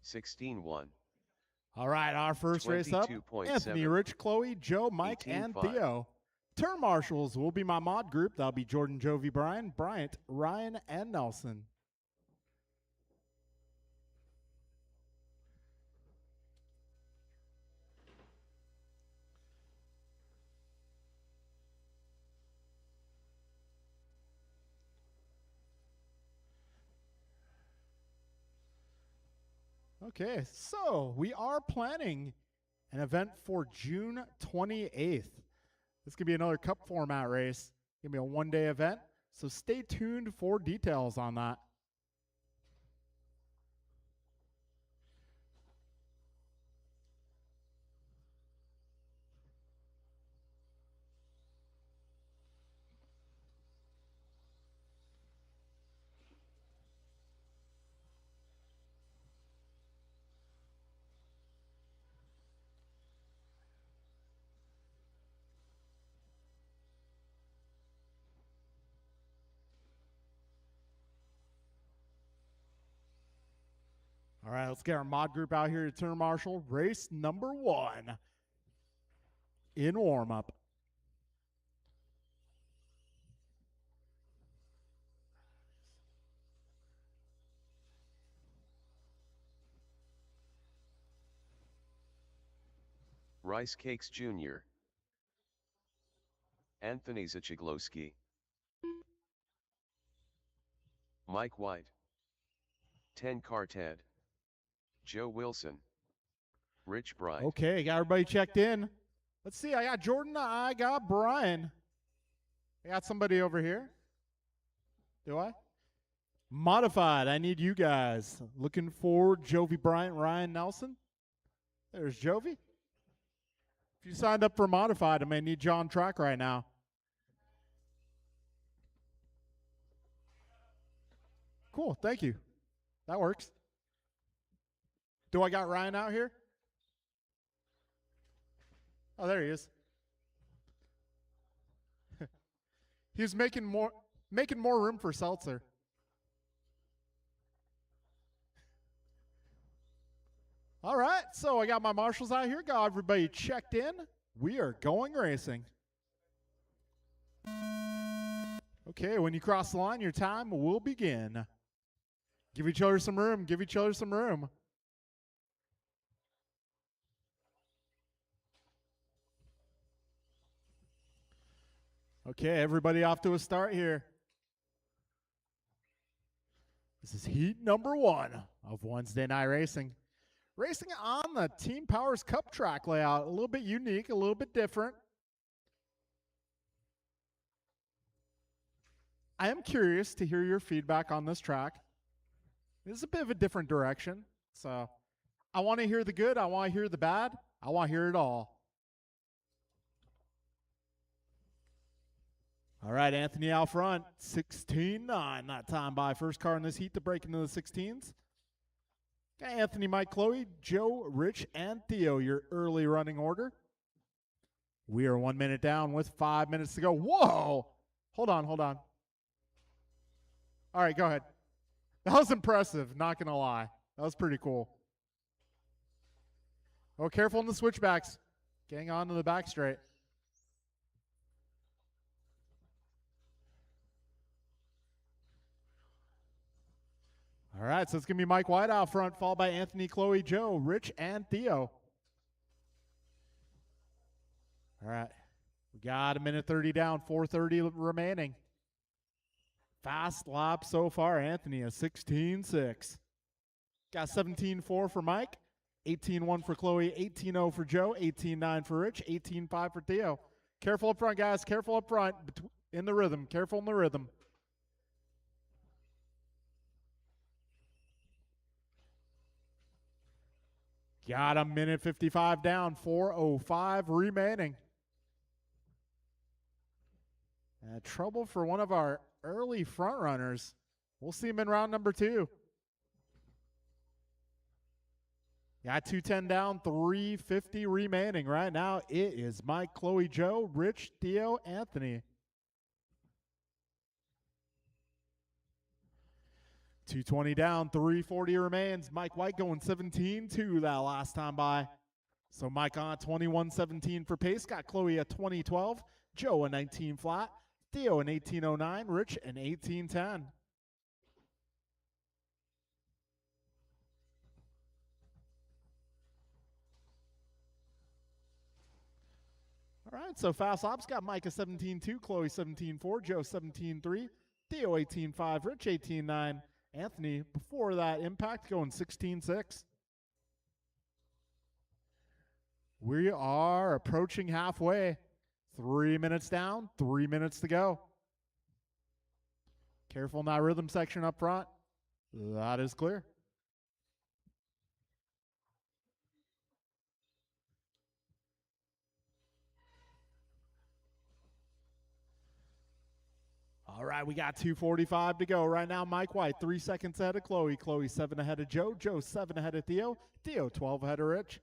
16-1. All right, our first race up, 22.7. Anthony, Rich, Chloe, Joe, Mike, and 18.5. Theo. Turn marshals will be my mod group. That'll be Jordan, Jovi, Brian, Bryant, Ryan, and Nelson. Okay, so we are planning an event for June 28th. This could be another cup format race. It's going to be a one-day event, so stay tuned for details on that. All right, let's get our mod group out here to turn marshal. Race number 1 in warm-up. Rice Cakes Jr. Anthony Zachiglowski. Mike White. 10 Ted. Joe Wilson. Rich Bright. Okay, got everybody checked in. Let's see, I got Jordan, I got Brian. I got somebody over here. Do I? Modified, I need you guys. Looking for Jovi, Bryant, Ryan, Nelson. There's Jovi. If you signed up for Modified, I may need you on track right now. Cool, thank you. That works. Do I got Ryan out here? Oh, there he is. He's making more room for Seltzer. All right, so I got my marshals out here. Got everybody checked in. We are going racing. Okay, when you cross the line, your time will begin. Give each other some room. Give each other some room. Okay, everybody off to a start here. This is heat number 1 of Wednesday night racing. Racing on the Team Powers Cup track layout. A little bit unique, a little bit different. I am curious to hear your feedback on this track. This is a bit of a different direction. So I want to hear the good. I want to hear the bad. I want to hear it all. All right, Anthony out front, 16-9 that time by first car in this heat to break into the 16s. Got Anthony, Mike, Chloe, Joe, Rich, and Theo, your early running order. We are 1 minute down with 5 minutes to go. Whoa! Hold on. All right, go ahead. That was impressive, not going to lie. That was pretty cool. Oh, careful in the switchbacks. Getting on to the back straight. All right, so it's going to be Mike White out front, followed by Anthony, Chloe, Joe, Rich, and Theo. All right, we got 1:30 down, 4:30 remaining. Fast lap so far, Anthony, a 16.6. Got 17.4 for Mike, 18.1 for Chloe, 18.0 for Joe, 18.9 for Rich, 18.5 for Theo. Careful up front, guys, careful up front, in the rhythm, careful in the rhythm. Got 1:55 down, 4:05 remaining. Trouble for one of our early front runners. We'll see him in round number 2. Got 2:10 down, 3:50 remaining. Right now, it is Mike, Chloe, Joe, Rich, Theo, Anthony. 220 down, 340 remains. Mike White going 17-2 that last time by. So Mike on 21-17 for pace. Got Chloe at 20-12. Joe a 19 flat. Theo an 18-09. Rich an 18-10. All right, so fast laps got Mike a 17-2, Chloe 17-4, Joe 17-3, Theo 18-5, Rich 18-9, Anthony before that impact going 16-6. We are approaching halfway. 3 minutes down, 3 minutes to go. Careful in that rhythm section up front. That is clear. All right, we got 2:45 to go. Right now, Mike White, 3 seconds ahead of Chloe. Chloe 7 ahead of Joe. Joe 7 ahead of Theo. Theo 12 ahead of Rich.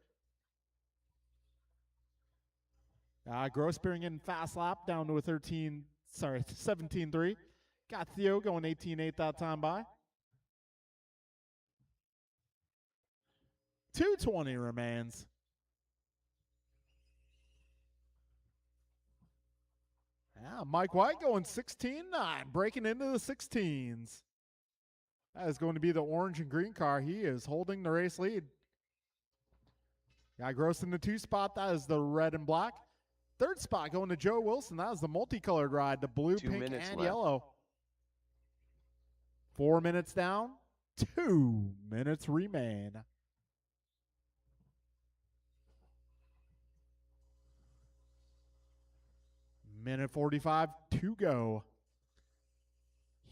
Grossberingen fast lap down to a 17-3. Got Theo going 18-8 that time by. 2:20 remains. Yeah, Mike White going 16-9, breaking into the 16s. That is going to be the orange and green car. He is holding the race lead. Got Gross in the 2 spot. That is the red and black. 3rd spot going to Joe Wilson. That is the multicolored ride, the blue, 2 pink, minutes and left. yellow. 4 minutes down. 2 minutes remain. Minute 45 to go.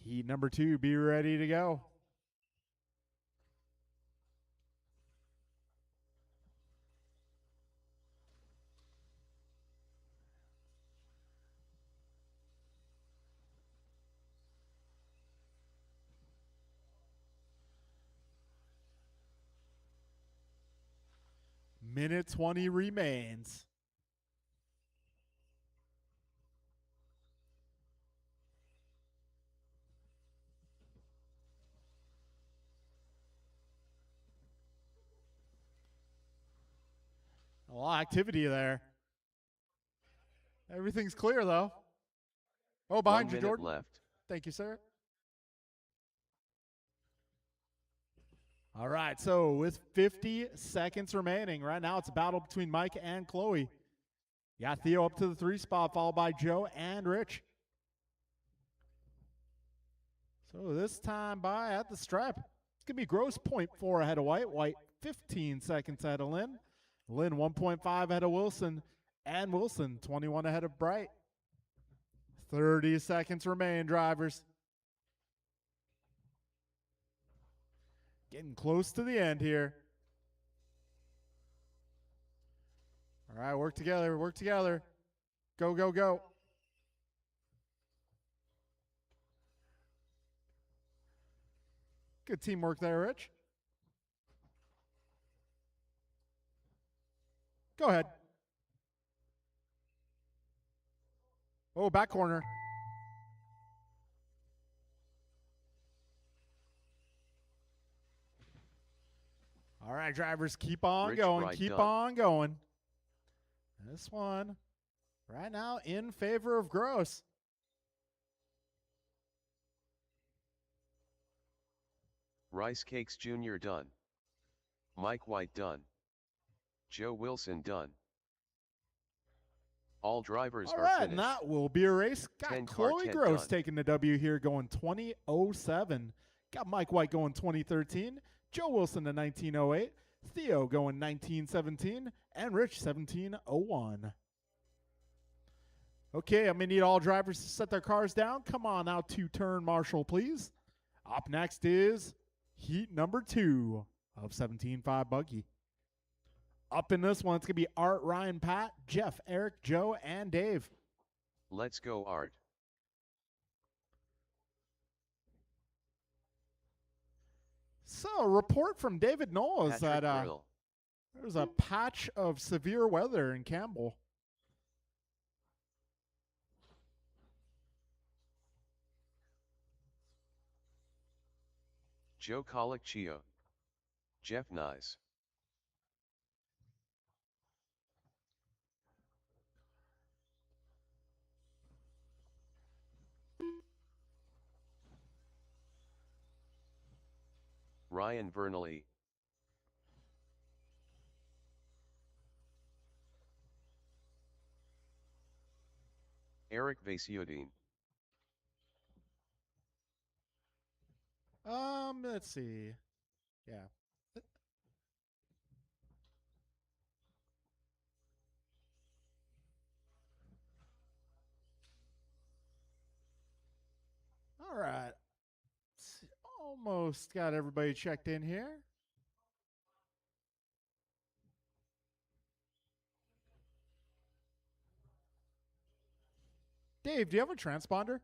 Heat number 2, be ready to go. Minute 20 remains. A lot of activity there. Everything's clear, though. Oh, behind 1 you, minute Jordan. left. Thank you, sir. All right, so with 50 seconds remaining, right now it's a battle between Mike and Chloe. You got Theo up to the 3 spot, followed by Joe and Rich. So this time by at the stripe, it's going to be Gross 0.4 ahead of White. White 15 seconds ahead of Lynn. Lynn 1.5 ahead of Wilson. And Wilson 21 ahead of Bright. 30 seconds remain, drivers. Getting close to the end here. All right, work together, work together. Go, go, go. Good teamwork there, Rich. Go ahead. Oh, back corner. All right, drivers, keep on Rich going. Bright Keep done. on going. This one right now in favor of Gross. Rice Cakes Jr. done. Mike White done. Joe Wilson done. All drivers All are right, finished. and that will be a race. Got 10 car, Chloe 10 Gross done. taking the W here, going 20:07. Got Mike White going 20:13. Joe Wilson to 19:08. Theo going 19:17. And Rich 17:01. Okay, I'm going to need all drivers to set their cars down. Come on out to turn marshal, please. Up next is heat number 2 of 17.5 buggy. Up in this one, it's going to be Art, Ryan, Pat, Jeff, Eric, Joe, and Dave. Let's go, Art. So, a report from David Knoll is Patrick that Grill. there's a patch of severe weather in Campbell. Joe Colicchio. Jeff Nyes. Ryan Vernally. Eric Vasiodine. Let's see. Yeah. All right. Almost got everybody checked in here. Dave, do you have a transponder?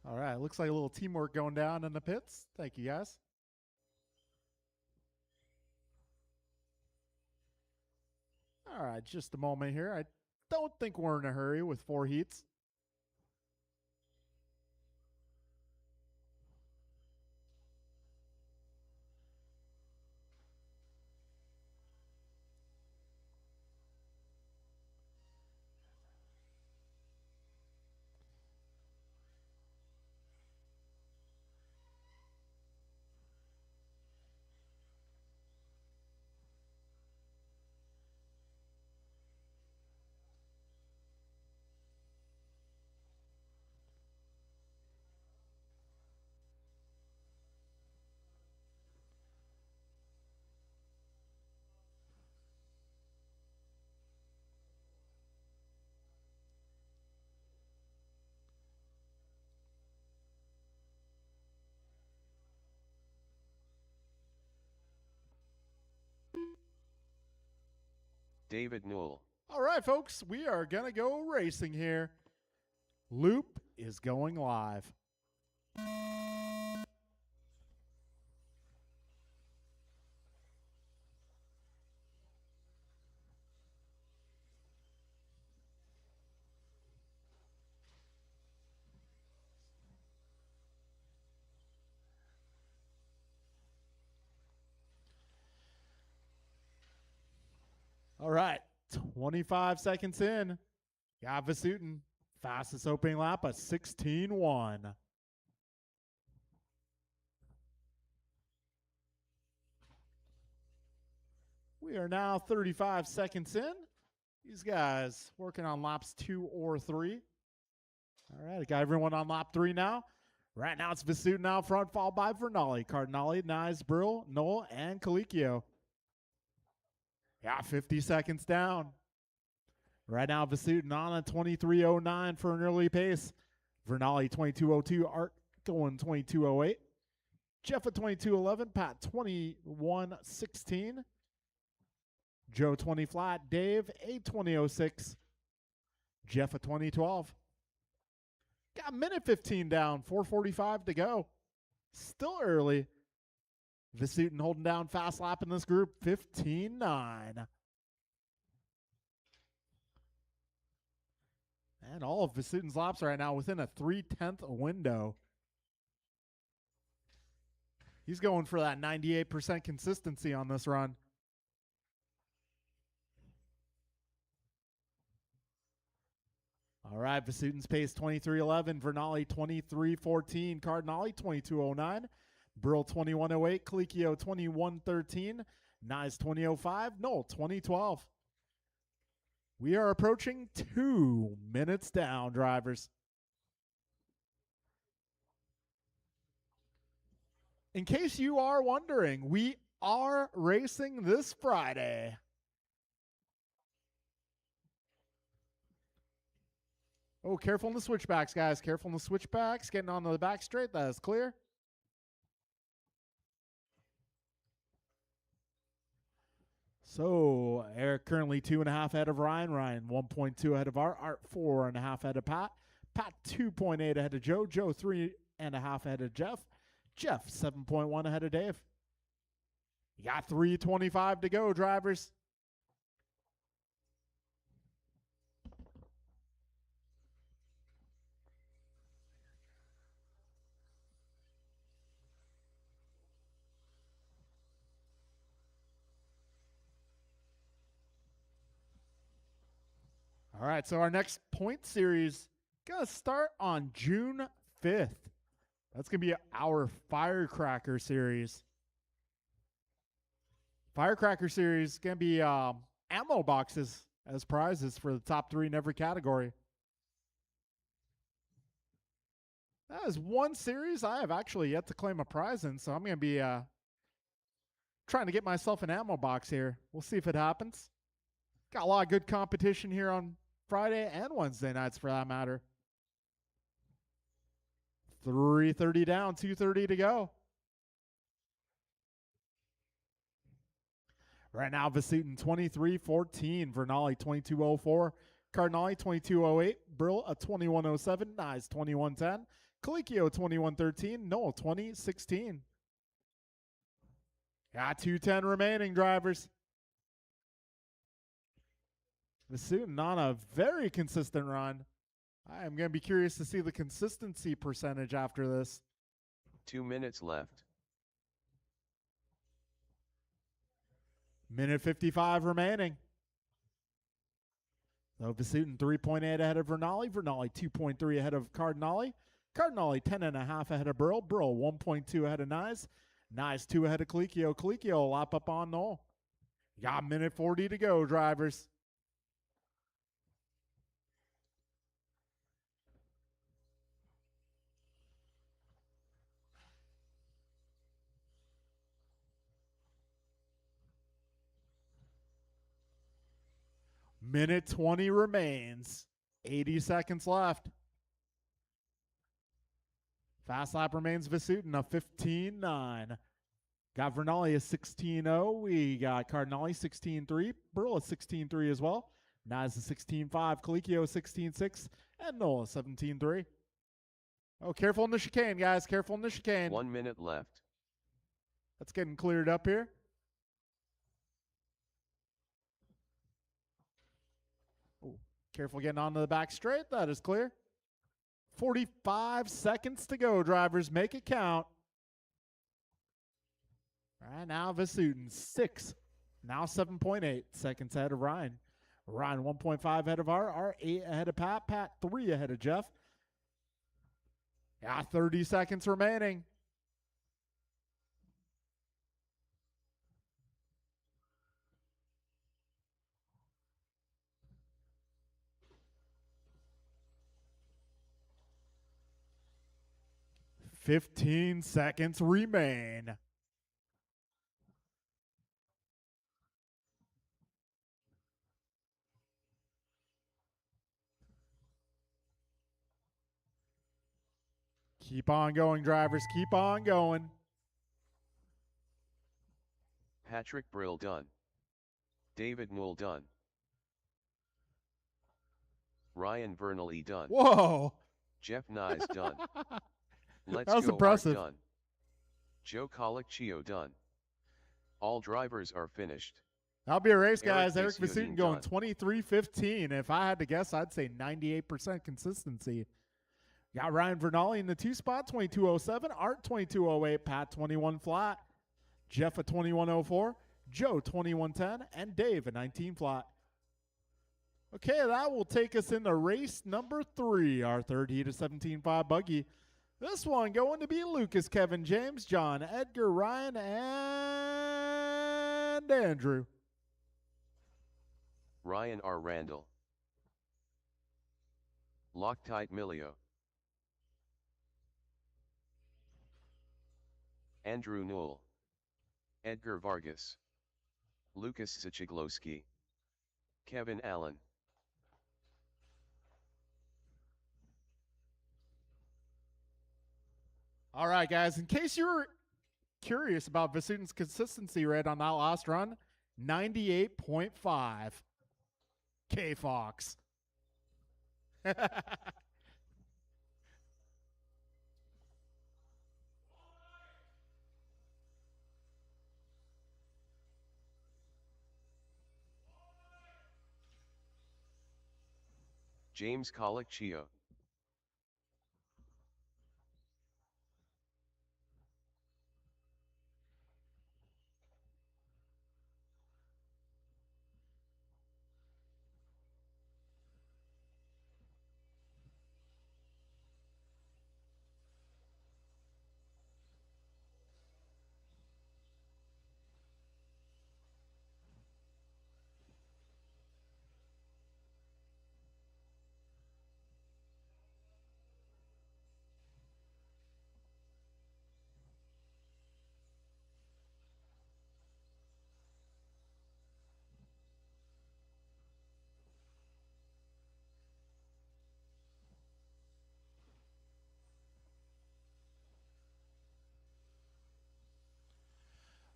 All right. Looks like a little teamwork going down in the pits. Thank you, guys. All right. Just a moment here. I don't think we're in a hurry with 4 heats. David Newell. All right, folks. We are going to go racing here. Loop is going live. All right, 25 seconds in. Got Vasutin, fastest opening lap, a 16-1. We are now 35 seconds in. These guys working on laps 2 or 3. All right, I got everyone on lap 3 now. Right now it's Vasutin out front, followed by Vernally, Cardinale, Nyes, Brill, Knoll, and Colicchio. Yeah, 50 seconds down. Right now, Vasutin on a 23.09 for an early pace. Vernally 22.02, Art going 22.08. Jeff at 22.11, Pat 21.16. Joe 20 flat, Dave 8:20.06. Jeff at 20.12. Got a minute 15 down, 4:45 to go. Still early. Vasutin holding down fast lap in this group, 15.9. And all of Vasutin's laps right now within a 3/10 window. He's going for that 98% consistency on this run. All right, Vasutin's pace 23.11, Vernally 23.14, Cardinale 22.09, Brill 21.08, Colicchio 21.13, Nyes 20.05, Knoll 20.12. We are approaching 2 minutes down, drivers. In case you are wondering, we are racing this Friday. Oh, careful in the switchbacks, guys. Careful in the switchbacks. Getting onto the back straight. That is clear. So, Eric currently 2.5 ahead of Ryan. Ryan 1.2 ahead of Art. Art 4.5 ahead of Pat. Pat 2.8 ahead of Joe. Joe 3.5 ahead of Jeff. Jeff 7.1 ahead of Dave. You got 3:25 to go, drivers. All right, so our next point series going to start on June 5th. That's going to be our Firecracker series. Firecracker series is going to be ammo boxes as prizes for the top 3 in every category. That is one series I have actually yet to claim a prize in, so I'm going to be trying to get myself an ammo box here. We'll see if it happens. Got a lot of good competition here on Friday and Wednesday nights for that matter. 3:30 down, 2:30 to go. Right now, Vasutin 23-14, Vernali 22-04, Cardinali 22-08, Brill a 21-07, Nyes 21-10, Colicchio 21-13, Noel 20-16. Got 2:10 remaining, drivers. Vasutin on a very consistent run. I am going to be curious to see the consistency percentage after this. 2 minutes left. Minute 55 remaining. So Vasutin 3.8 ahead of Vernali. Vernali 2.3 ahead of Cardinali. Cardinali 10.5 ahead of Brill. Brill 1.2 ahead of Nyes. Nyes 2 ahead of Colicchio. Colicchio will lap up on Noel. You got minute 40 to go, drivers. Minute 20 remains. 80 seconds left. Fast lap remains Vasutin, a 15.9. Got Vernali a 16.0. We got Cardinali 16.3. Brill a 16.3 as well. Nyes a 16.5. Colicchio a 16.6. And Noel a 17.3. Oh, careful in the chicane, guys. Careful in the chicane. 1 minute left. That's getting cleared up here. Careful getting onto the back straight. That is clear. 45 seconds to go, drivers. Make it count. All right, now Vasutin 6. Now 7.8 seconds ahead of Ryan. Ryan 1.5 ahead of R 8 ahead of Pat. Pat 3 ahead of Jeff. Yeah, 30 seconds remaining. $15 seconds remain. Keep on going, drivers. Keep on going. Patrick Brill done. David Newell done. Ryan Vernali done. Whoa. Jeff Nyes done. Let's That was go impressive. Art done. Joe Colicchio done. All drivers are finished. That'll be a race, Eric guys. Eric Vasutin Vasutin going done. 23-15. If I had to guess, I'd say 98% consistency. Got Ryan Vernali in the 2 spot, 22.07. Art 22.08. Pat 21 flat. Jeff a 21.04. Joe 21.10. And Dave a 19 flat. Okay, that will take us into race number 3, our third heat of 17.5 buggy. This one going to be Lucas, Kevin, James, John, Edgar, Ryan, and Andrew. Ryan R. Randall. Loctite Milio. Andrew Newell. Edgar Vargas. Lucas Zachiglowski. Kevin Allen. All right, guys, in case you were curious about Vasutin's consistency rate on that last run, 98.5. K-Fox. James Colicchio.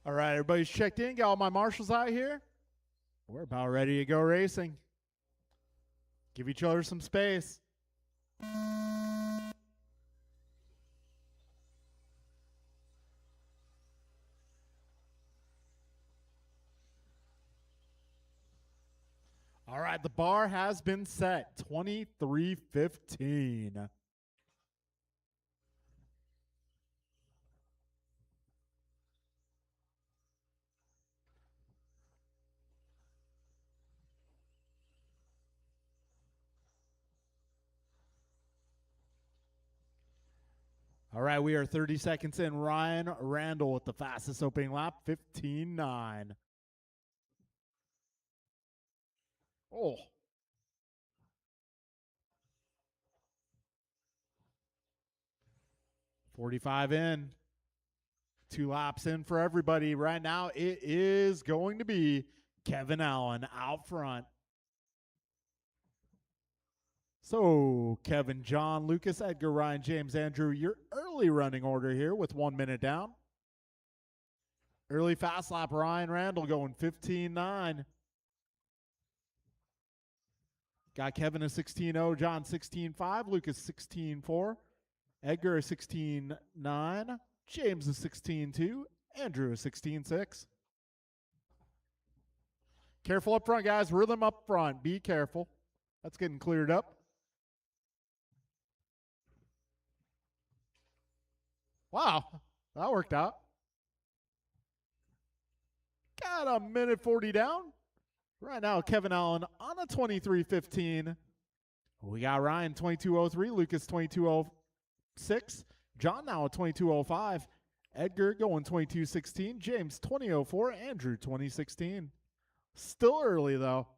All right, everybody's checked in. Got all my marshals out here. We're about ready to go racing. Give each other some space. All right, the bar has been set. 23:15. All right, we are 30 seconds in. Ryan Randall with the fastest opening lap, 15:9. Oh. $45 in. 2 laps in for everybody. Right now, it is going to be Kevin Allen out front. So, Kevin, John, Lucas, Edgar, Ryan, James, Andrew, your early running order here with 1 minute down. Early fast lap, Ryan Randall going 15:9. Got Kevin a 16:0, John 16:5, Lucas 16:4, Edgar a 16:9, James a 16:2, Andrew a 16:6. Careful up front, guys. Rhythm up front. Be careful. That's getting cleared up. Wow, that worked out. Got a minute 40 down. Right now, Kevin Allen on a 23:15. We got Ryan 22:03, Lucas 22:06, John now at 22:05, Edgar going 22:16, James 20:04, Andrew 20:16. Still early though.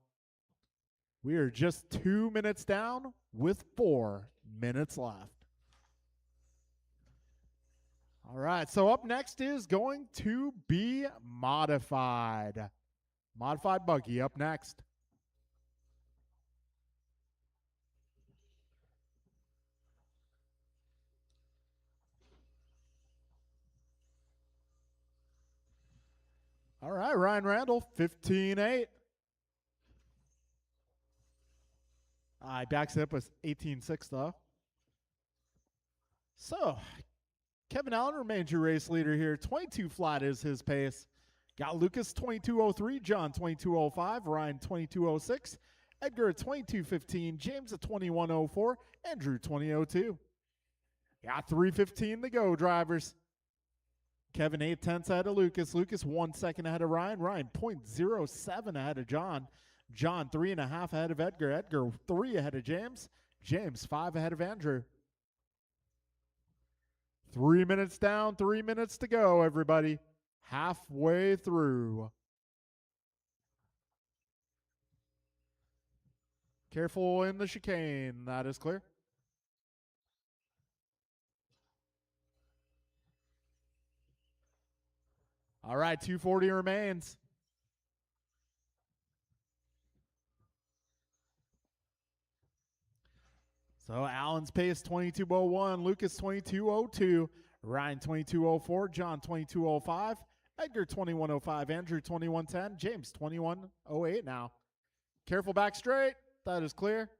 We are just 2 minutes down with 4 minutes left. All right, so up next is going to be Modified. Modified Buggy up next. All right, Ryan Randall, 15:8. He backs it up with 18:6 though. So, Kevin Allen remains your race leader here. 22 flat is his pace. Got Lucas 22:03, John 22:05, Ryan 22:06, Edgar at 22:15, James at 21:04, Andrew 20:02. Got 3:15 to go, drivers. Kevin 8/10 ahead of Lucas. Lucas 1 second ahead of Ryan. Ryan 0.07 ahead of John. John 3.5 ahead of Edgar. Edgar 3 ahead of James. James 5 ahead of Andrew. 3 minutes down, 3 minutes to go, everybody. Halfway through. Careful in the chicane. That is clear. All right, 240 remains. So Allen's pace 22:01, Lucas 22:02, Ryan 22:04, John 22:05, Edgar 21:05, Andrew 21:10, James 21:08 now. Careful back straight. That is clear.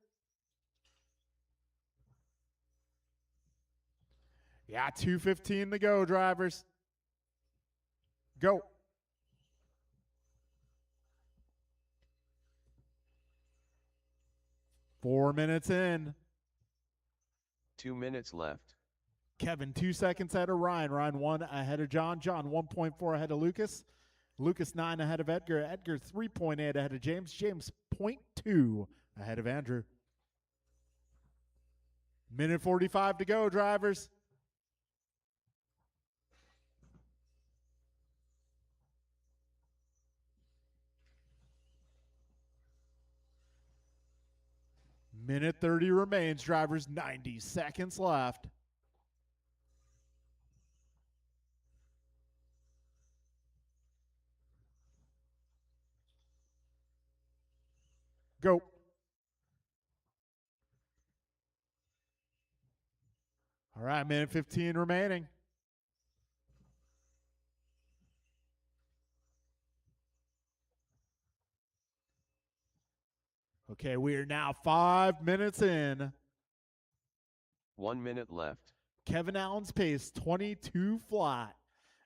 Yeah, 2:15 to go, drivers. Go. 4 minutes in. 2 minutes left. Kevin 2 seconds ahead of Ryan. Ryan 1 ahead of John. John 1.4 ahead of Lucas. Lucas 9 ahead of Edgar. Edgar 3.8 ahead of James. James 0.2 ahead of Andrew. Minute 45 to go, drivers. Minute 30 remains, drivers. 90 seconds left. Go. All right, minute 15 remaining. Okay, we are now 5 minutes in. 1 minute left. Kevin Allen's pace, 22 flat.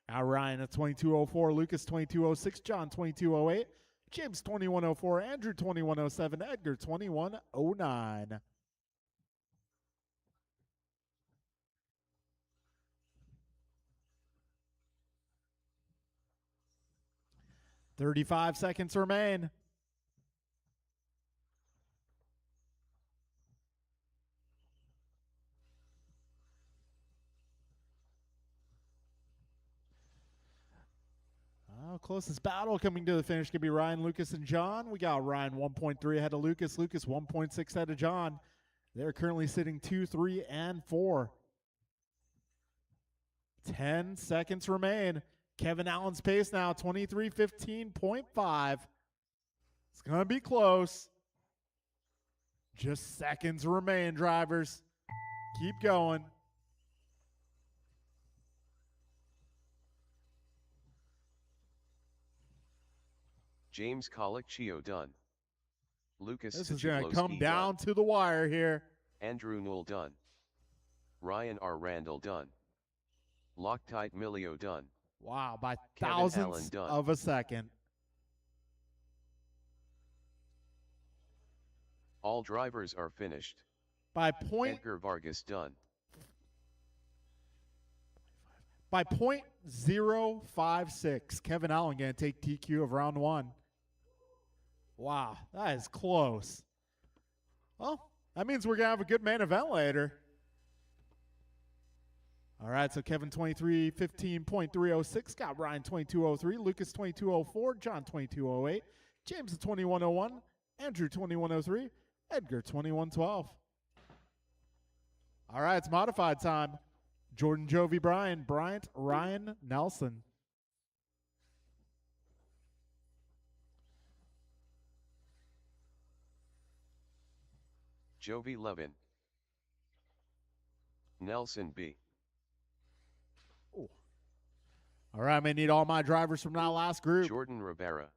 Now Ryan at 22.04, Lucas 22.06, John 22.08, James 21.04, Andrew 21.07, Edgar 21.09. $35 seconds remain. Closest battle coming to the finish could be Ryan, Lucas, and John. We got Ryan 1.3 ahead of Lucas. Lucas 1.6 ahead of John. They're currently sitting 2, 3, and 4. 10 seconds remain. Kevin Allen's pace now, 23:15.5. It's going to be close. Just seconds remain, drivers. Keep going. James Colicchio done. Lucas This is going to come Stajilowski down done. to the wire here. Andrew Newell done. Ryan R. Randall done. Loctite Milio done. Wow, by Kevin thousands Allen done. of a second. All drivers are finished. By point Edgar Vargas done. by .056, Kevin Allen going to take TQ of round 1. Wow, that is close. Well, that means we're going to have a good main event later. All right, so Kevin 23:15.306, got Ryan 22:03, Lucas 22:04, John 22:08, James at 21:01, Andrew 21:03, Edgar 21:12. All right, it's modified time. Jordan, Jovi, Brian, Bryant, Ryan, Nelson. Jovi Levin. Nelson B. Ooh. All right, I may need all my drivers from that last group. Jordan Rivera.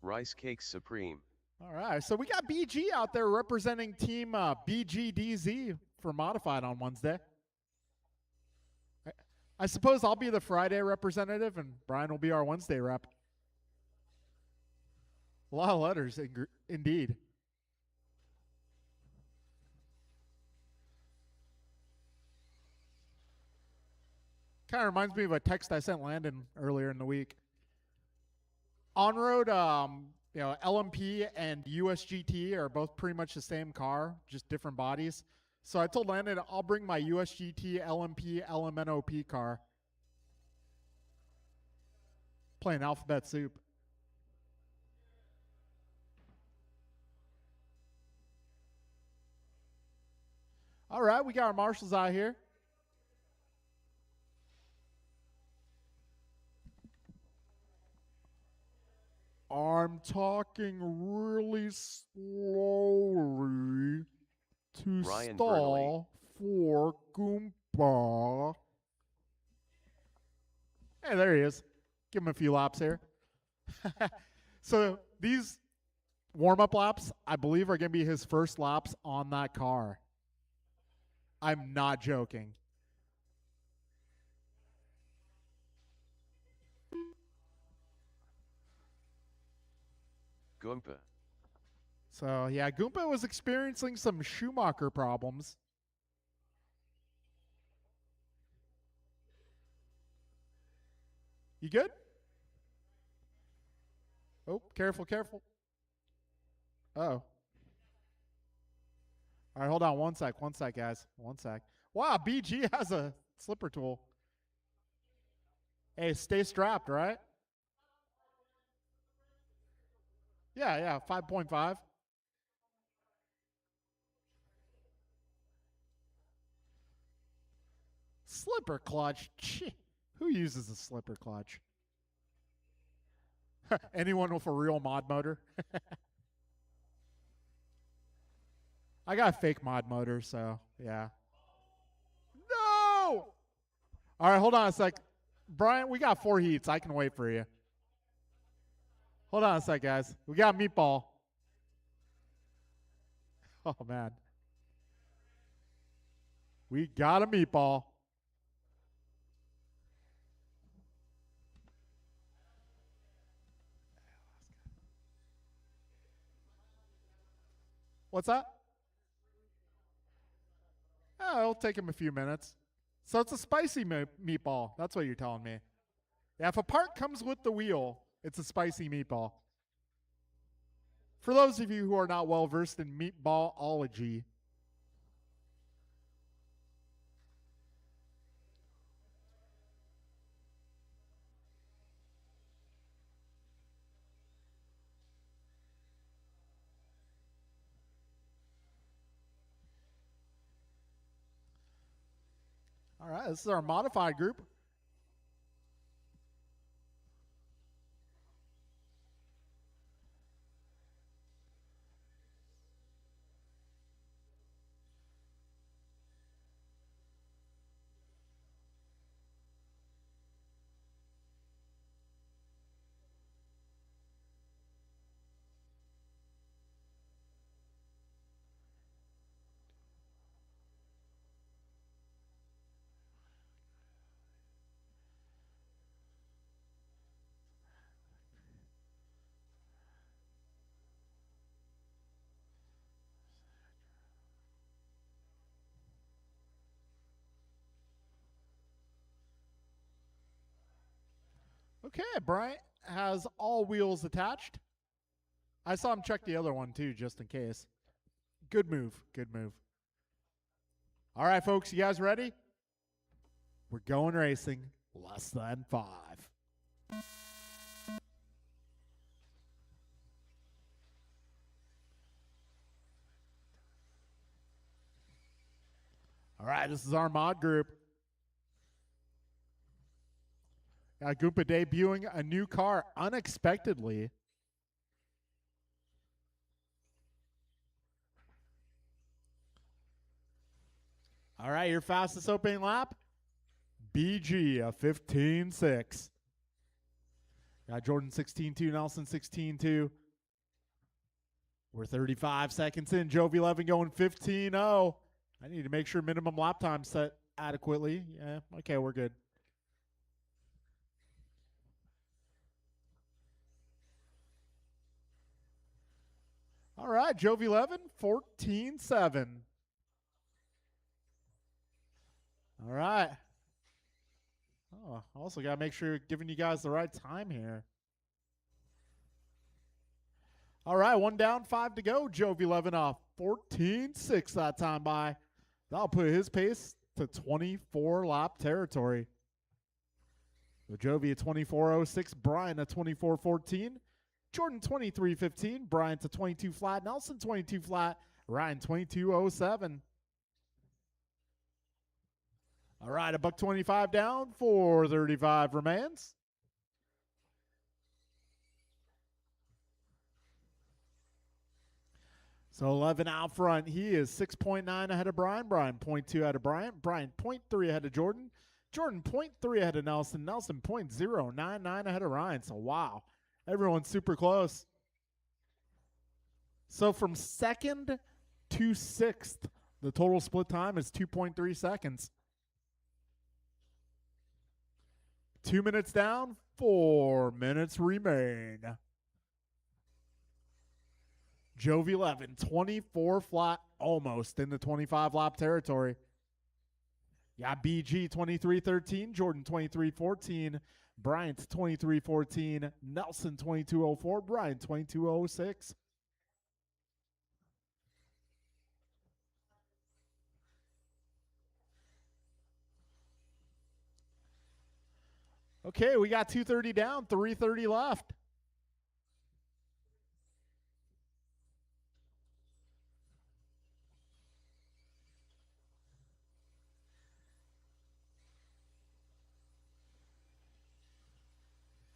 Rice Cakes Supreme. All right, so we got BG out there representing team BGDZ for modified on Wednesday. I suppose I'll be the Friday representative and Brian will be our Wednesday rep. A lot of letters, indeed. Kind of reminds me of a text I sent Landon earlier in the week. On-road, LMP and USGT are both pretty much the same car, just different bodies. So I told Landon I'll bring my USGT LMP LMNOP car. Playing alphabet soup. All right, we got our marshals out here. I'm talking really slowly to Ryan stall for Goomba. Hey, there he is. Give him a few laps here. So these warm-up laps, I believe, are going to be his first laps on that car. I'm not joking. Goomba. So, yeah, Goomba was experiencing some Schumacher problems. You good? Oh, careful, careful. Uh-oh. All right, hold on one sec, guys. One sec. Wow, BG has a slipper tool. Hey, stay strapped, right? Yeah, 5.5. Slipper clutch. Gee, who uses a slipper clutch? Anyone with a real mod motor? I got a fake mod motor, so yeah. No! All right, hold on a sec. Brian, we got 4 heats. I can wait for you. Hold on a sec, guys. We got Meatball. Oh, man. We got a Meatball. What's that? Oh, it'll take him a few minutes. So it's a spicy meatball. That's what you're telling me. Yeah, if a part comes with the wheel, it's a spicy meatball. For those of you who are not well versed in meatballology, all right, this is our modified group. Okay, Bryant has all wheels attached. I saw him check the other one too, just in case. Good move. Good move. All right, folks, you guys ready? We're going racing. Less than 5. All right, this is our mod group. Goomba debuting a new car unexpectedly. All right, your fastest opening lap, BG, a 15.6. Got Jordan 16.2, Nelson 16.2. We're 35 seconds in. Jovi 11 going 15.0. I need to make sure minimum lap time set adequately. Yeah, okay, we're good. All right, Jovi 11, 14.7. All right. Oh, also got to make sure you're giving you guys the right time here. All right, 1 down, 5 to go. Jovi 11 off 14.6 that time by. That'll put his pace to 24 lap territory. So Jovi at 24.06, Brian at 24.14, Jordan 23.15, Brian to 22 flat, Nelson 22 flat, Ryan 22.07. All right, a $1.25 down, 4.35 remains. So 11 out front. He is 6.9 ahead of Brian. Brian 0.2 ahead of Brian. Brian 0.3 ahead of Jordan. Jordan 0.3 ahead of Nelson. Nelson 0.099 ahead of Ryan. So wow, everyone's super close. So from second to sixth, the total split time is 2.3 seconds. 2 minutes down, 4 minutes remain. Jovi 11, 24 flat, almost in the 25 lap territory. Got BG 23-13, Jordan 23-14, Bryant 23-14, Nelson 22-04, Brian 22-06. Okay, we got 230 down, 330 left.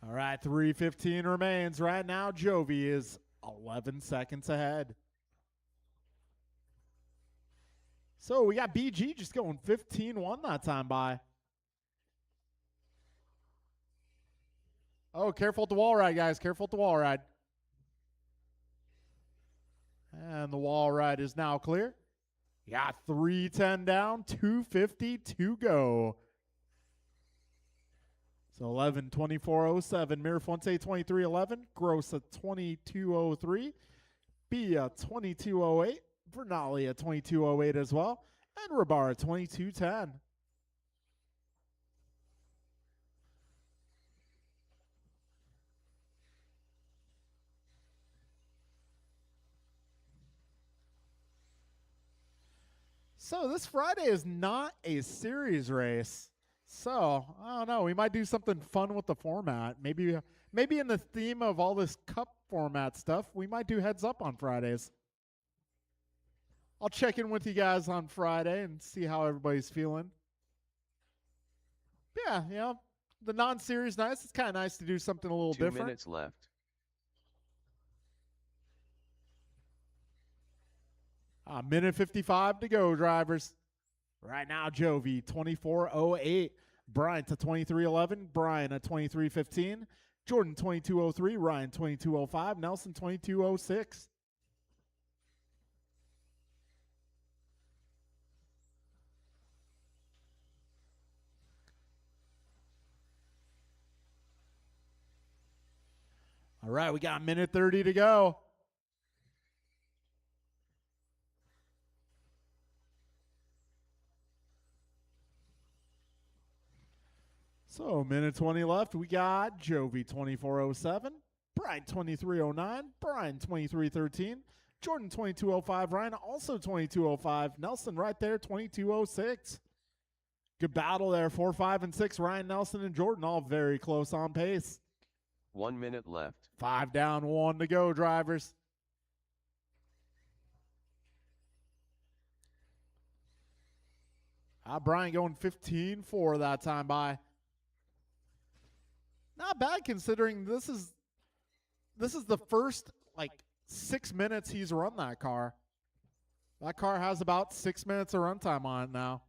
All right, 3:15 remains. Right now, Jovi is 11 seconds ahead. So we got BG just going 15-1 that time by. Oh, careful at the wall ride, guys. Careful at the wall ride. And the wall ride is now clear. You got 310 down, 250 to go. So 11-24-07, Mirafuente 23-11, Gross at 22-03, Bia 22-08, Vernali at 22-08 as well, and Rabar 22-10. So this Friday is not a series race. So, I don't know. We might do something fun with the format. Maybe in the theme of all this cup format stuff, we might do heads up on Fridays. I'll check in with you guys on Friday and see how everybody's feeling. Yeah, you know, the non-series nice. It's kind of nice to do something a little different. 2 minutes left. A minute 55 to go, drivers. Right now, Jovi, 24-08. Brian to 23-11. Brian at 23-15. Jordan, 22-03. Ryan, 22-05. Nelson, 22-06. All right, we got a minute 30 to go. So, minute 20 left. We got Jovi 24-07, Brian 23-09, Brian 23-13, Jordan 22-05, Ryan also 22-05, Nelson right there 22-06. Good battle there, 4, 5, and 6. Ryan, Nelson, and Jordan all very close on pace. 1 minute left. 5 down, 1 to go, drivers. Brian going 15-4 that time by. Not bad considering this is the first like 6 minutes he's run that car. That car has about 6 minutes of runtime on it now.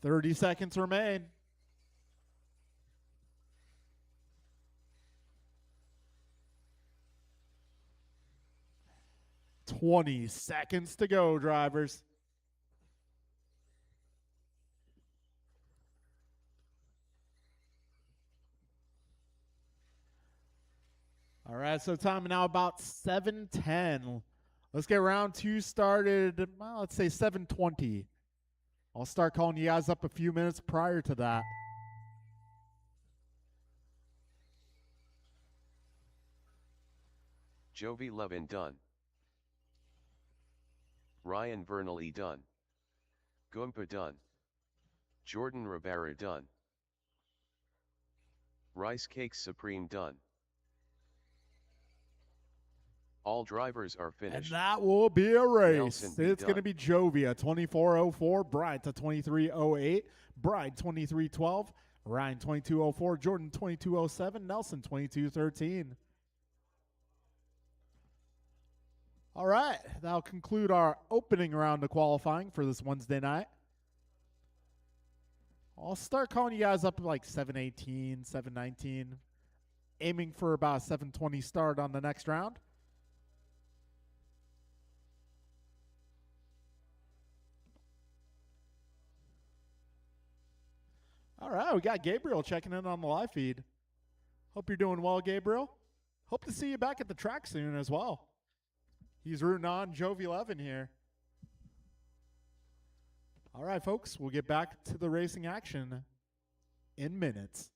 $30 seconds remain. $20 seconds to go, drivers. All right, so time now about 7:10. Let's get round 2 started, well, let's say 7:20. I'll start calling you guys up a few minutes prior to that. Jovi Levin done. Ryan Vernally done. Gumpa done. Jordan Rivera done. Rice Cakes Supreme done. All drivers are finished. And that will be a race. Nelson It's going to be Jovi at 24-04, Bryant at 23-08, Brian 23-12, Ryan 22-04, Jordan 22-07, Nelson 22-13. All right, that'll conclude our opening round of qualifying for this Wednesday night. I'll start calling you guys up at like 7:18, 7:19, aiming for about a 7:20 start on the next round. All right, we got Gabriel checking in on the live feed. Hope you're doing well, Gabriel. Hope to see you back at the track soon as well. He's rooting on Jove 11 here. All right, folks, we'll get back to the racing action in minutes.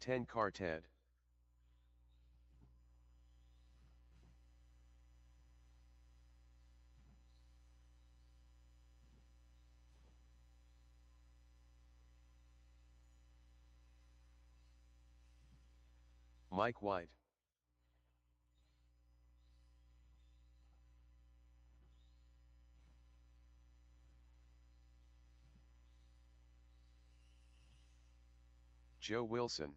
Ten car Ted. Mike White. Joe Wilson.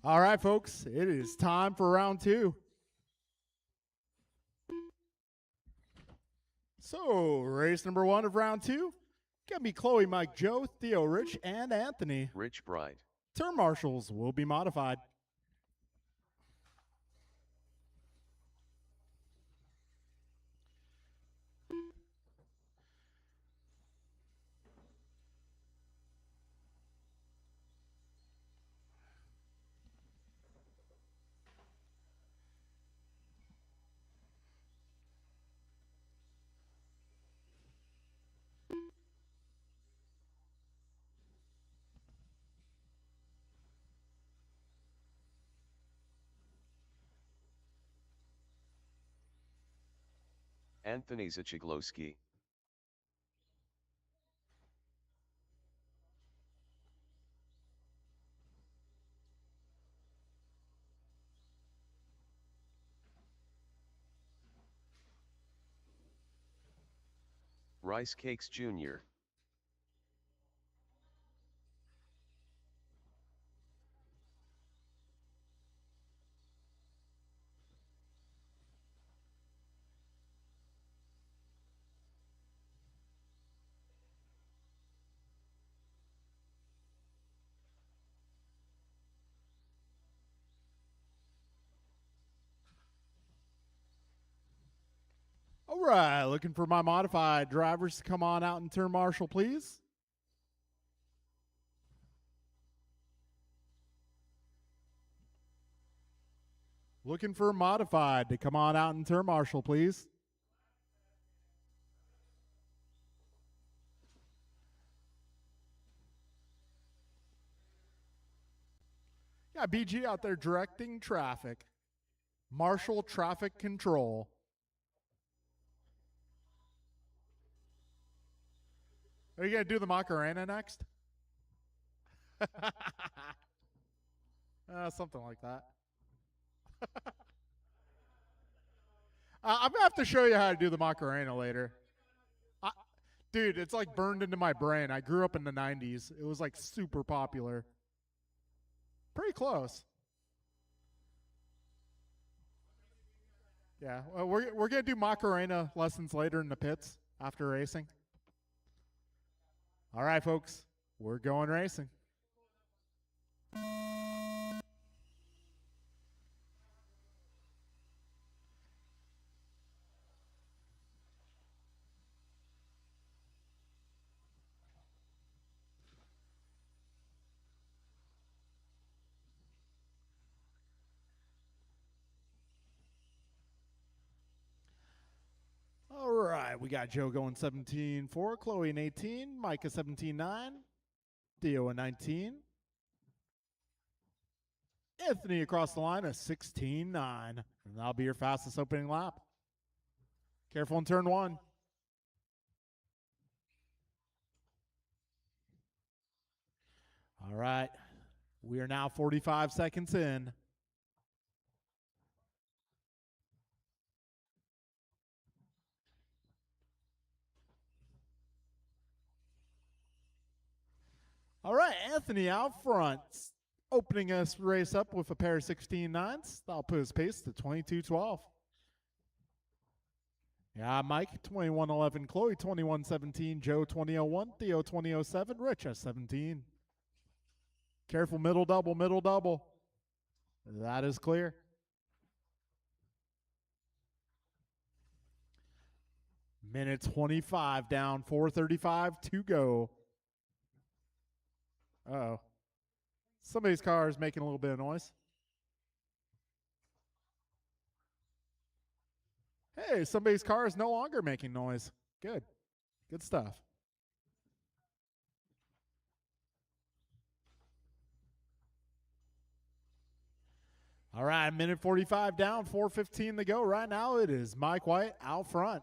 All right, folks, it is time for round two. So, race number one of round two. Got me Chloe, Mike, Joe, Theo, Rich, and Anthony. Rich Bride. Turn marshals will be modified. Anthony Zachiglowski. Rice Cakes Jr. All right, looking for my modified drivers to come on out and turn marshal, please. Looking for modified to come on out and turn marshal, please. Yeah, BG out there directing traffic. Marshal traffic control. Are you going to do the Macarena next? Something like that. I'm going to have to show you how to do the Macarena later. Dude, it's like burned into my brain. I grew up in the 90s. It was like super popular. Pretty close. Yeah, well, we're going to do Macarena lessons later in the pits after racing. All right, folks, we're going racing. All right, we got Joe going 17-4, Chloe in 18, Micah 17-9, Theo in 19, Anthony across the line at 16-9, and that'll be your fastest opening lap. Careful in turn one. All right, we are now 45 seconds in. All right, Anthony out front, opening us race up with a pair of 16-9s. That'll put his pace to 22-12. Yeah, Mike 21-11, Chloe 21-17, Joe 20-01, Theo 20-07, Rich at 17. Careful, middle double, middle double. That is clear. Minute 25 down, 4:35 to go. Uh-oh. Somebody's car is making a little bit of noise. Hey, somebody's car is no longer making noise. Good. Good stuff. All right, minute 45 down, 4:15 to go. Right now it is Mike White out front.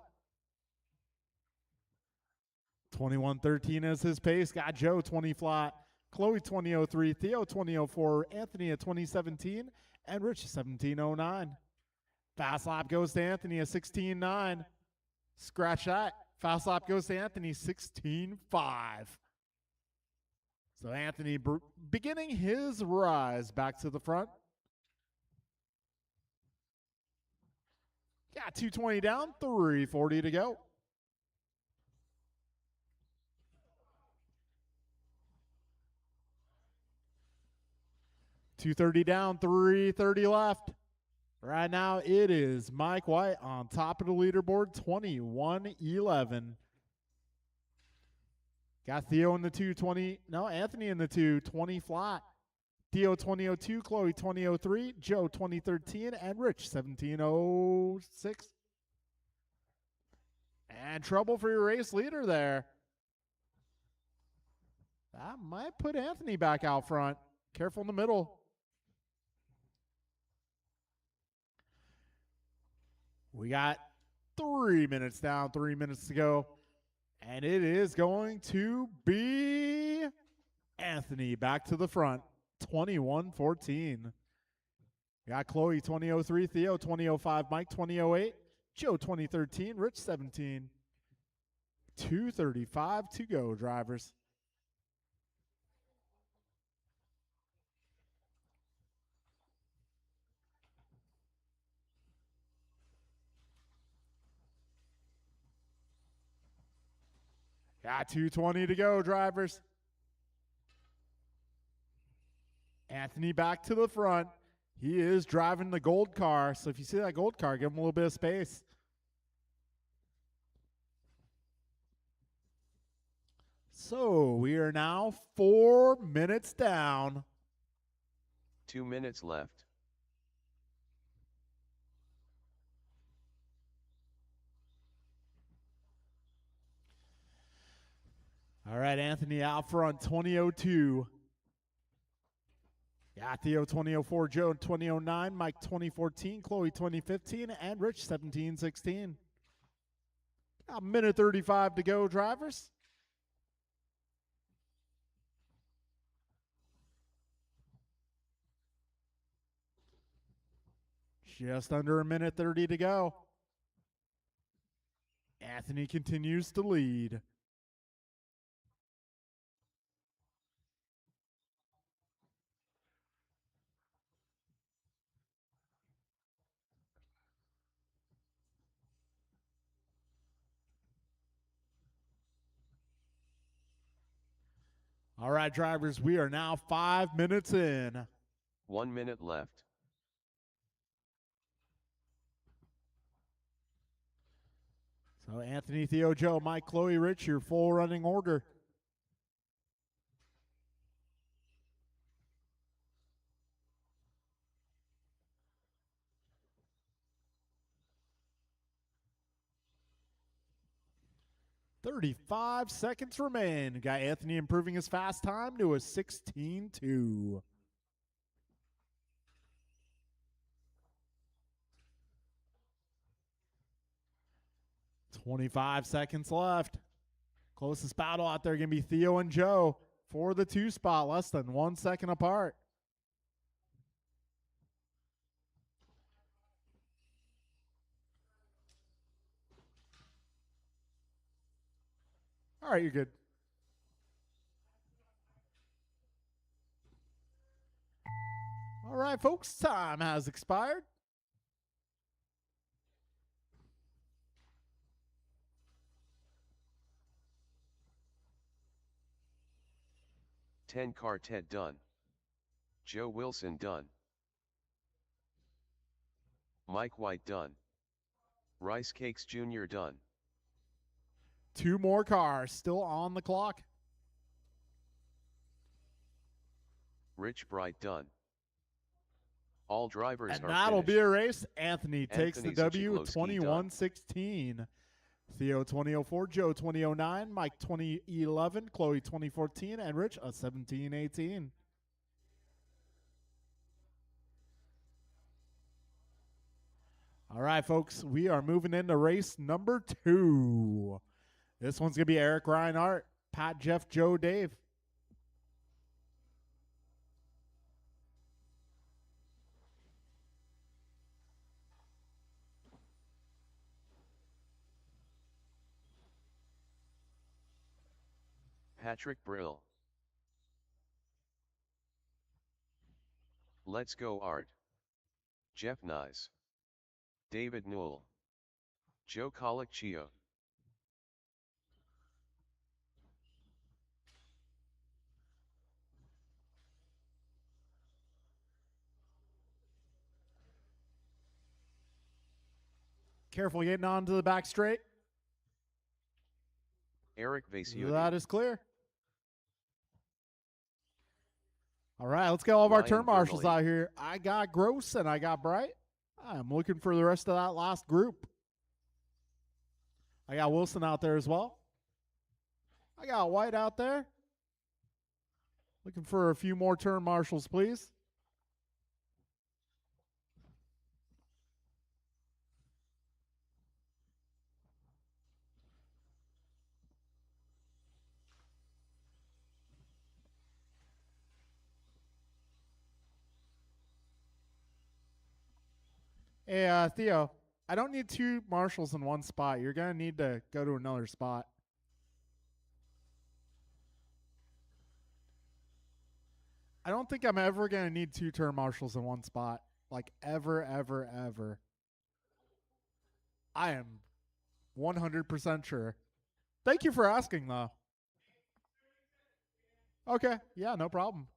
21-13 is his pace. Got Joe 20 flat. Chloe 20-03, Theo 20-04, Anthony at 20-17, and Rich 17-09. Fast lap goes to Anthony at 16-9. Scratch that. Fast lap goes to Anthony 16-5. So Anthony beginning his rise back to the front. Got 220 down, 340 to go. .230 down, 330 left. Right now, it is Mike White on top of the leaderboard, 21-11. Got Theo in the 220. No, Anthony in the 220 flat. Theo 2002, Chloe 2003, Joe 2013, and Rich 1706. And trouble for your race leader there. That might put Anthony back out front. Careful in the middle. We got 3 minutes down, 3 minutes to go. And it is going to be Anthony back to the front, 21-14. We got Chloe 2003, Theo 2005, Mike 2008, Joe 2013, Rich 17. 2:35 to go, drivers. Got 2:20 to go, drivers. Anthony back to the front. He is driving the gold car, so if you see that gold car, give him a little bit of space. So we are now 4 minutes down. 2 minutes left. All right, Anthony out front, 2002. Yeah, Theo 2004, Joe 2009, Mike 2014, Chloe 2015, and Rich 1716. A minute 35 to go, drivers. Just under a minute 30 to go. Anthony continues to lead. All right, drivers, we are now 5 minutes in. 1 minute left. So Anthony, Theo, Joe, Mike, Chloe, Rich, your full running order. .35 seconds remain. Got Anthony improving his fast time to a 16.2. .25 seconds left. Closest battle out there going to be Theo and Joe for the 2 spot, less than 1 second apart. All right, you're good. All right, folks, time has expired. Ten car Ted done. Joe Wilson done. Mike White done. Rice Cakes Jr. done. 2 more cars still on the clock. Rich Bright done. All drivers and are that'll finished. be a race. Anthony takes the Anthony W, Zachiglowski 21-16. Theo 2004, Joe 2009, Mike 2011, Chloe 2014, and Rich a 17-18. All right, folks, we are moving into race number 2. This one's going to be Eric Reinhardt, Pat, Jeff, Joe, Dave. Patrick Brill. Let's go Art. Jeff Nyes. David Newell. Joe Colicchio. Careful getting onto the back straight. Eric Vasiuti. That is clear. All right, let's get all of our Ryan turn marshals Burnley. out here. I got Gross and I got Bright. I'm looking for the rest of that last group. I got Wilson out there as well. I got White out there. Looking for a few more turn marshals, please. Hey, Theo, I don't need two marshals in one spot. You're going to need to go to another spot. I don't think I'm ever going to need two turn marshals in one spot. Like, ever, ever, ever. I am 100% sure. Thank you for asking, though. Okay. Yeah, no problem.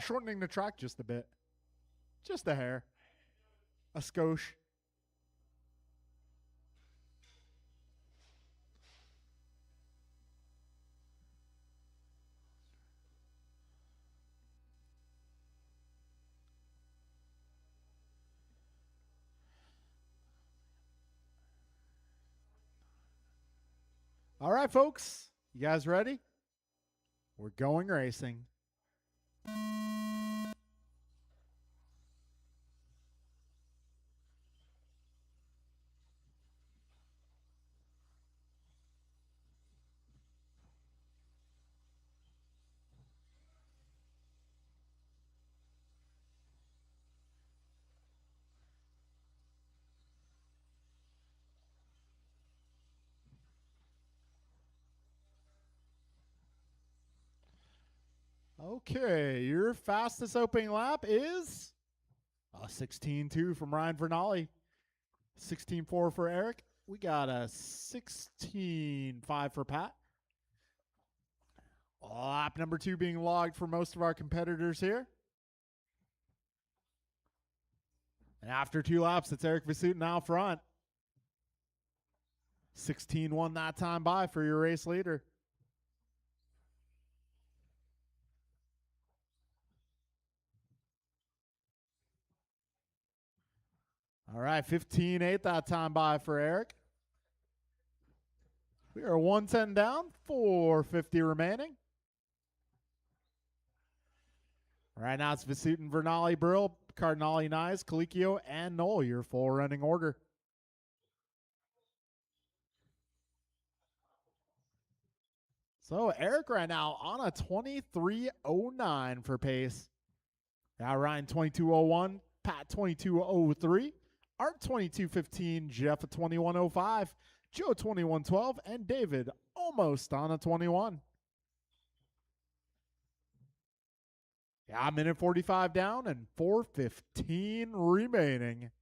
Shortening the track just a bit. Just a hair. A skosh. All right, folks. You guys ready? We're going racing. Okay, your fastest opening lap is a 16.2 from Ryan Vernali. 16.4 for Eric. We got a 16.5 for Pat. Lap number 2 being logged for most of our competitors here. And after 2 laps, it's Eric Vasutin out front. 16.1 that time by for your race leader. All right, 15.8 that time by for Eric. We are 110 down, 450 remaining. Right now it's Vasutin, Vernali, Brill, Cardinale, Nyes, Colicchio, and Knoll, your full running order. So Eric right now on a 23.09 for pace. Now Ryan 22.01, Pat 22.03, Art 22.15, Jeff at 21.05, Joe 21.12, and David almost on a 21. Yeah, minute 45 down and 4:15 remaining.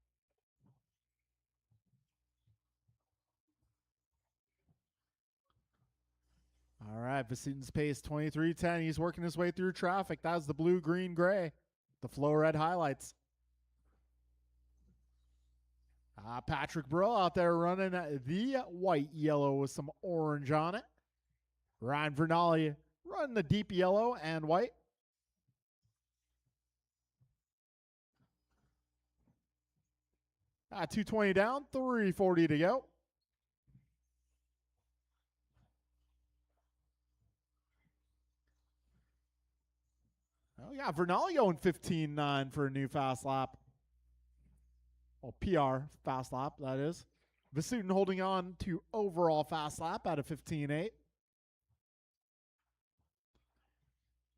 All right, Vasutin's pace 23.10. He's working his way through traffic. That's the blue, green, gray. The flow red highlights. Patrick Brill out there running the white yellow with some orange on it. Ryan Vernali running the deep yellow and white. 220 down, 340 to go. Oh, yeah, Vernali going 15.9 for a new fast lap. Well, PR fast lap, that is. Vasutin holding on to overall fast lap at a 15.8.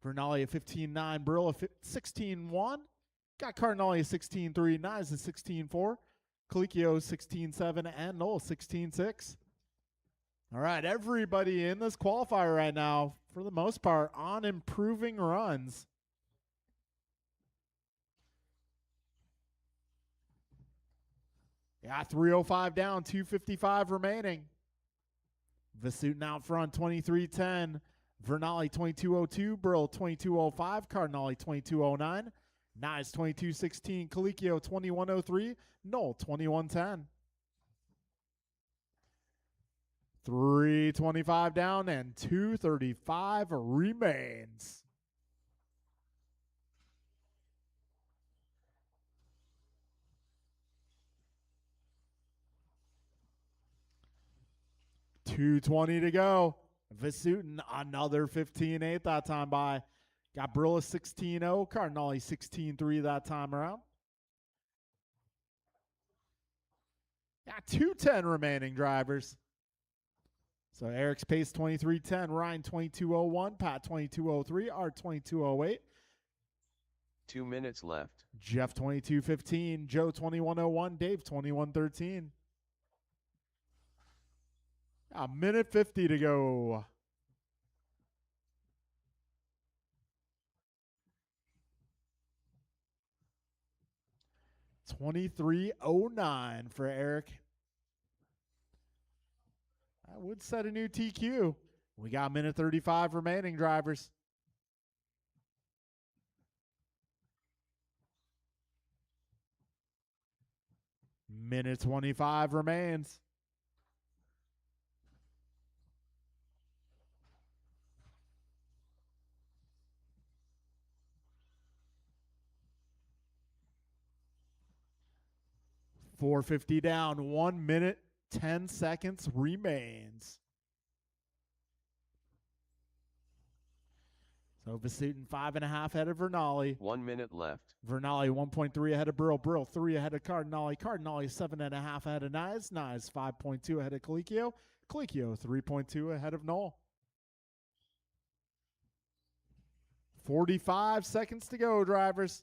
Vernali at 15.9. Brill at 16.1. Got Cardinale at 16.3. Knives at 16.4. Colicchio 16.7. And Knoll 16.6. All right, everybody in this qualifier right now, for the most part, on improving runs. Yeah, 305 down, 255 remaining. Vasutin out front, 23.10. Vernali 22.02. Brill 22.05. Cardinale 22.09. Knives 22.16. Colicchio 21.03. Knoll 21.10. 325 down and 235 remains. .220 to go. Vasutin, another 15.8 that time by. Got Brilla 16.0, Cardinale 16.3 that time around. Got 210 remaining drivers. So Eric's pace 23.10, Ryan 22.01, Pat 22.03, Art 22.08. 2 minutes left. Jeff 22.15, Joe 21.01, Dave 21.13. A minute 50 to go. $23.09 for Eric. I would set a new TQ. We got minute 35 remaining, drivers. Minute 25 remains. .450 down, 1 minute, 10 seconds remains. So Vasutin 5.5 ahead of Vernali. 1 minute left. Vernali 1.3 ahead of Brill. Brill 3 ahead of Cardinale. Cardinale 7.5 ahead of Knives. Knives 5.2 ahead of Colicchio. Colicchio 3.2 ahead of Knoll. 45 seconds to go, drivers.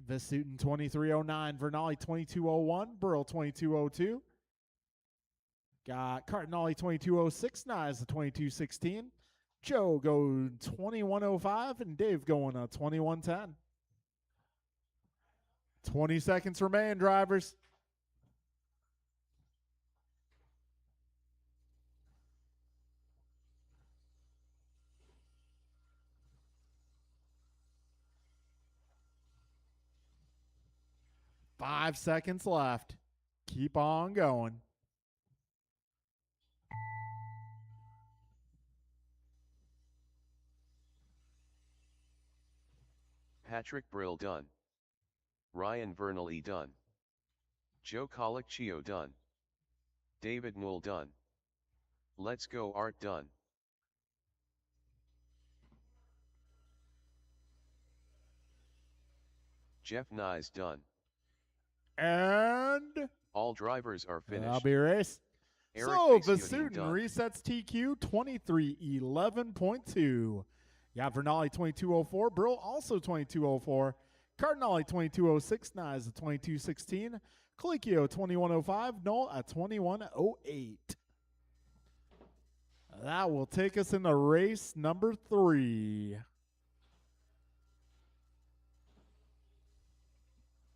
Vasutin 23.09, Vernali 22.01, Brill 22.02. Got Cardinale 22.06, Knives 22.16. Joe going 21.05, and Dave going 21.10. 20 seconds remain, drivers. Five seconds left. Keep on going. Patrick Brill done. Ryan Vernali done. Joe Colicchio done. David Knoll done. Let's go Art done. Jeff Nyes done. And all drivers are finished. That'll be a race. Eric So Vasutin Vasutin resets TQ 23.11.2. Yeah, Vernali 22.04. Brill also 22.04. Cardinale 22.06. Knives at 22.16. Colicchio 21.05. Knoll at 21.08. That will take us into race number 3.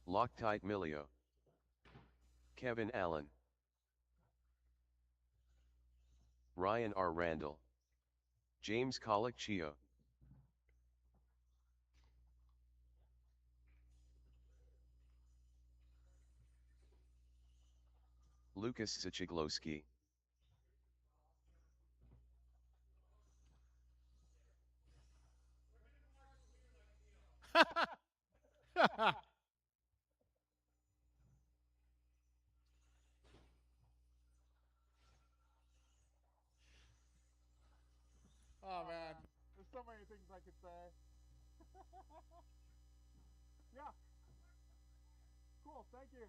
Loctite Milio. Kevin Allen. Ryan R. Randall. James Colicchio. Lucas Sichiglowski. Oh man, there's so many things I could say. Yeah. Cool. Thank you.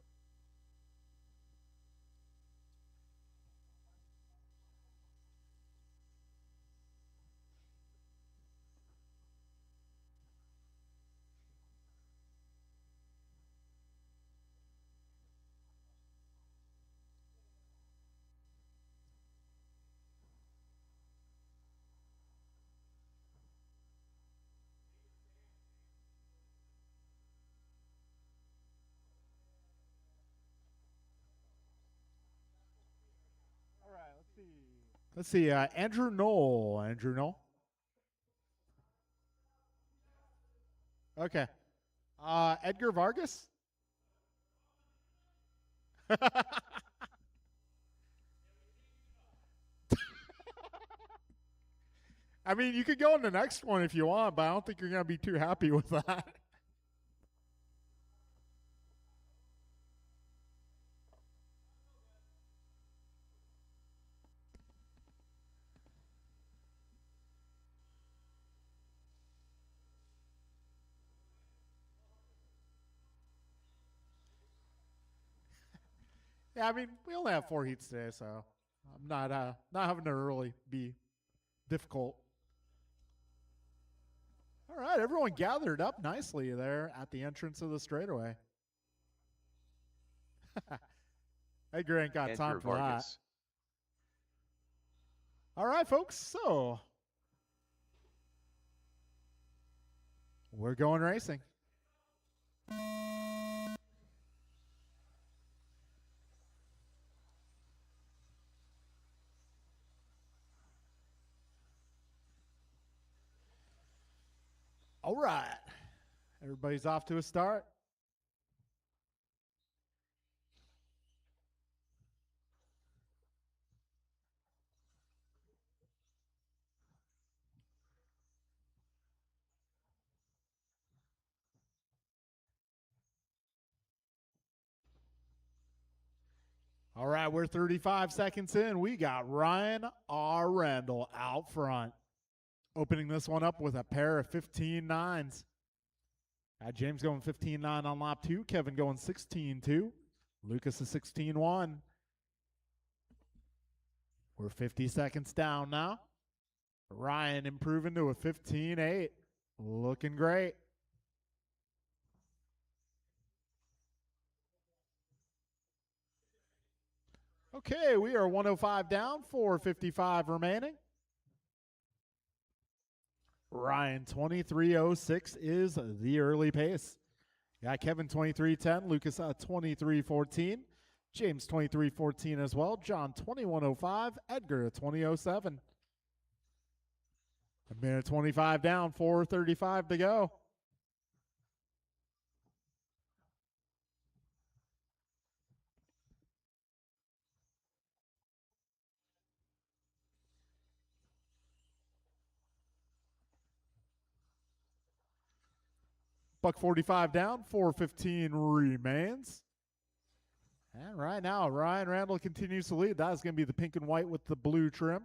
All right. Let's see. Let's see. Andrew Knoll. Andrew Knoll. Okay. Edgar Vargas. I mean, you could go on the next one if you want, but I don't think you're going to be too happy with that. Yeah, I mean, we only have 4 heats today, so I'm not having to really be difficult. All right, everyone gathered up nicely there at the entrance of the straightaway. Edgar ain't got time for Vargas. That. All right, folks, so we're going racing. All right. Everybody's off to a start. All right, we're 35 seconds in. We got Ryan R. Randall out front. Opening this one up with a pair of 15.9s. James going 15.9 on lap 2. Kevin going 16.2. Lucas is 16.1. We're 50 seconds down now. Ryan improving to a 15.8. Looking great. Okay, we are 105 down, 4:55 remaining. Ryan 23.06 is the early pace. Got Kevin 23.10, Lucas 23.14, James 23.14 as well, John 21.05, Edgar 20.07. A minute 25 down, 4:35 to go. Buck 45 down, 4:15 remains. And right now, Ryan Randall continues to lead. That is going to be the pink and white with the blue trim.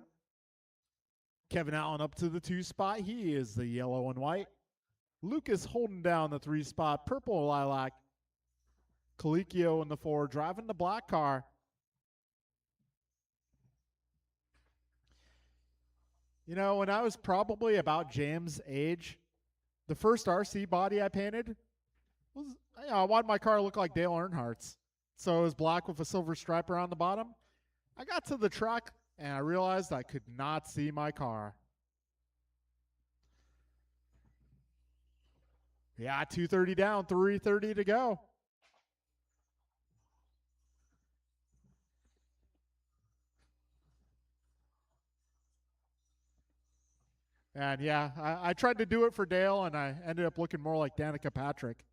Kevin Allen up to the 2 spot. He is the yellow and white. Lucas holding down the 3 spot, purple lilac. Colicchio in the 4, driving the black car. You know, when I was probably about James' age, the first RC body I painted was, I wanted my car to look like Dale Earnhardt's. So it was black with a silver stripe around the bottom. I got to the track and I realized I could not see my car. Yeah, 2:30 down, 3:30 to go. And yeah, I tried to do it for Dale, and I ended up looking more like Danica Patrick.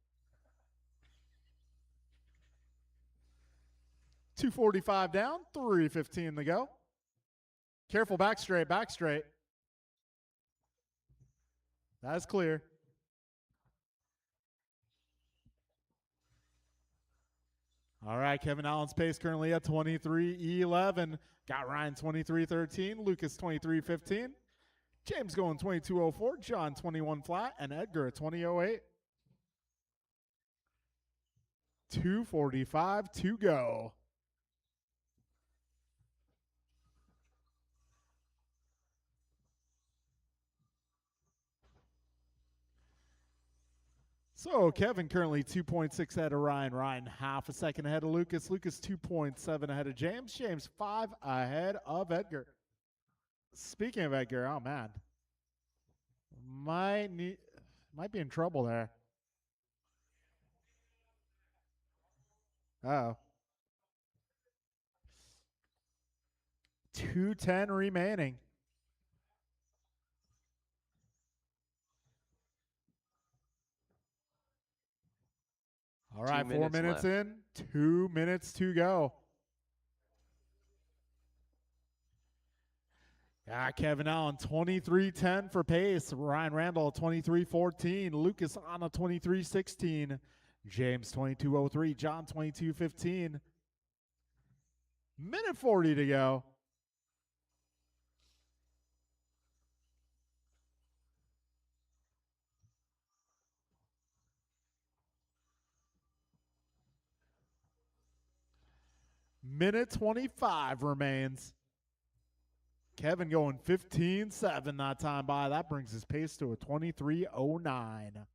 2:45 down, 3:15 to go. Careful, back straight, back straight. That's clear. All right, Kevin Allen's pace currently at 23.11. Got Ryan 23.13, Lucas 23.15. James going 22.04, John 21 flat, and Edgar at 20.08. 2:45 to go. So Kevin currently 2.6 ahead of Ryan. Ryan half a second ahead of Lucas. Lucas 2.7 ahead of James. James 5 ahead of Edgar. Speaking of Edgar, oh man, might be in trouble there. Oh. 2:10 remaining. All right, 4 minutes in, 2 minutes to go. Yeah, Kevin Allen, 23:10 for pace. Ryan Randall, 23:14. Lucas Anna, 23:16. James, 22:03. John, 22:15. Minute 40 to go. Minute 25 remains. Kevin going 15:7 that time by. That brings his pace to a 23:09.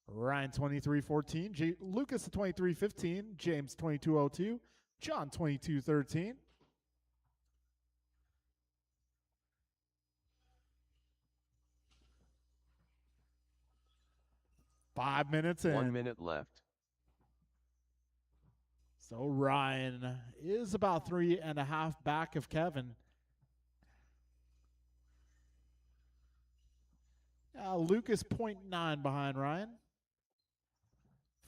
Ryan 23:14. Lucas 23:15. James 22:02. John 22:13. Five minutes in. 1 minute left. So Ryan is about 3.5 back of Kevin. Lucas 0.9 behind Ryan.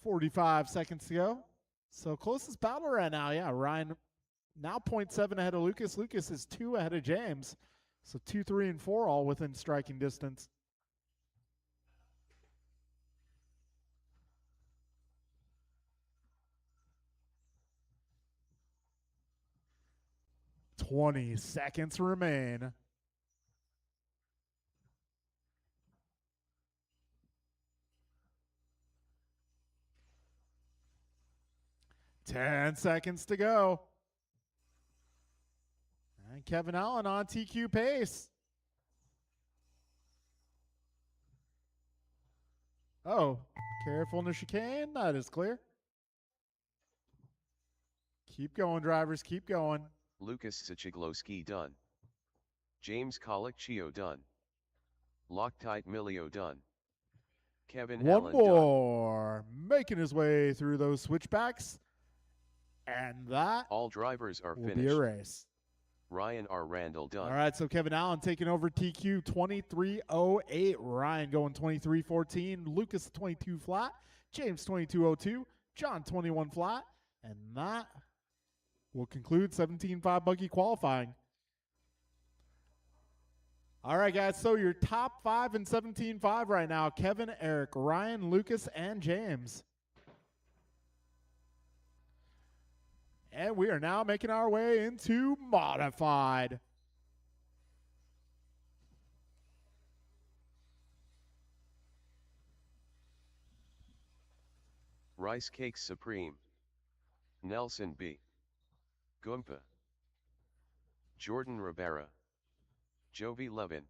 45 seconds to go. So closest battle right now. Yeah, Ryan now 0.7 ahead of Lucas. Lucas is 2 ahead of James. So 2, 3, and 4 all within striking distance. "20 seconds remain. "10 seconds to go. And Kevin Allen on TQ pace. Oh, careful in the chicane. That is clear. Keep going, drivers. Keep going. Lucas Sichigloski done. James Colicchio done. Loctite Milio done. Kevin One Allen more. Done. Making his way through those switchbacks. And that all drivers are will finished. Be a race. Ryan R. Randall done. All right, so Kevin Allen taking over TQ 23:08. Ryan going 23:14. Lucas 22 flat. James 22:02. John 21 flat. And that will conclude 17.5 buggy qualifying. All right, guys, so your top 5 in 17.5 right now: Kevin, Eric, Ryan, Lucas, and James. And we are now making our way into modified. Rice Cakes Supreme. Nelson B. Goompa. Jordan Rivera. Jovi Levin.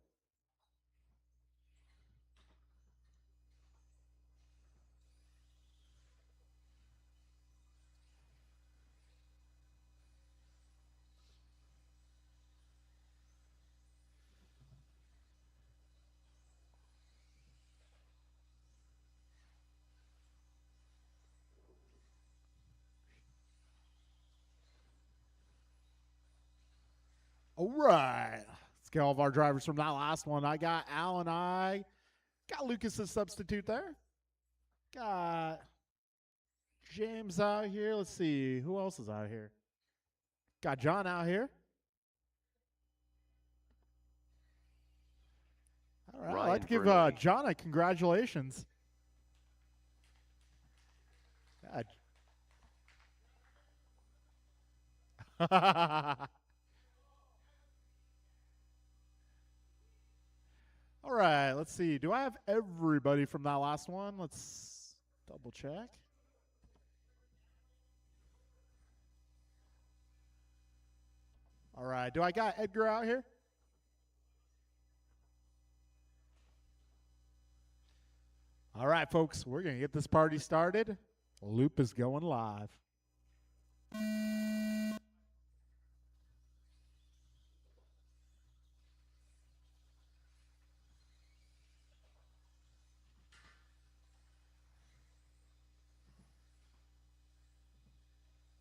All right. Let's get all of our drivers from that last one. I got Al and I got Lucas's substitute there. Got James out here. Let's see. Who else is out here? Got John out here. All right. I'd like to give John a congratulations. All right, let's see. Do I have everybody from that last one? Double check. All right. Do I got Edgar out here? All right, folks. We're going to get this party started. Loop is going live.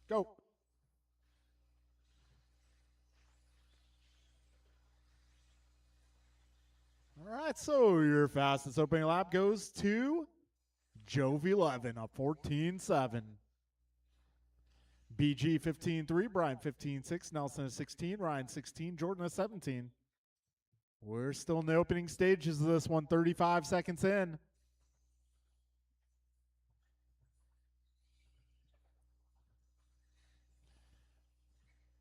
Go. All right, so your fastest opening lap goes to Jove 11, up 14.7. BG 15.3, Brian 15.6, Nelson a 16, Ryan 16, Jordan a 17. We're still in the opening stages of this one, 35 seconds in.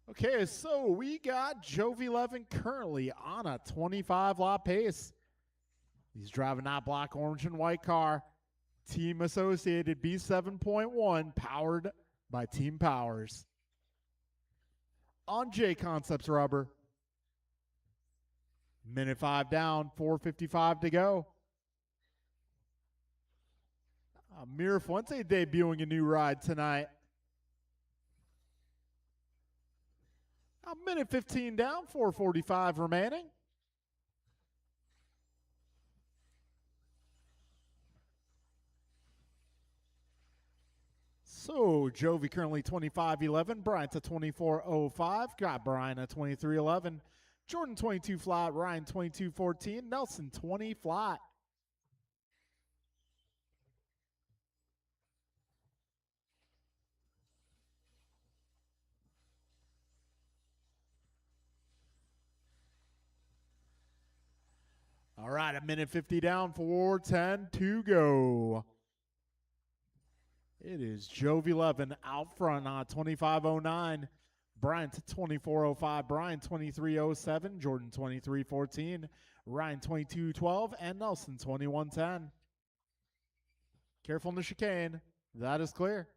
Okay, so we got Jove 11 currently on a 25 lap pace. He's driving that black, orange, and white car. Team Associated B7.1, powered by Team Powers. On J Concepts rubber. Minute 5 down, 4:55 to go. Mira Fuente debuting a new ride tonight. A minute 15 down, 4:45 remaining. So, Jove currently 25.11, Bryant at 24.05, got Brian at 23.11, Jordan 22 flat, Ryan 22.14, Nelson 20 flat. All right, a minute 50 down, 4:10 to go. It is Jove 11 out front on 25.09. Bryant 24.05, Brian 23.07, Jordan 23.14, Ryan 22.12, and Nelson 21.10. Careful in the chicane. That is clear.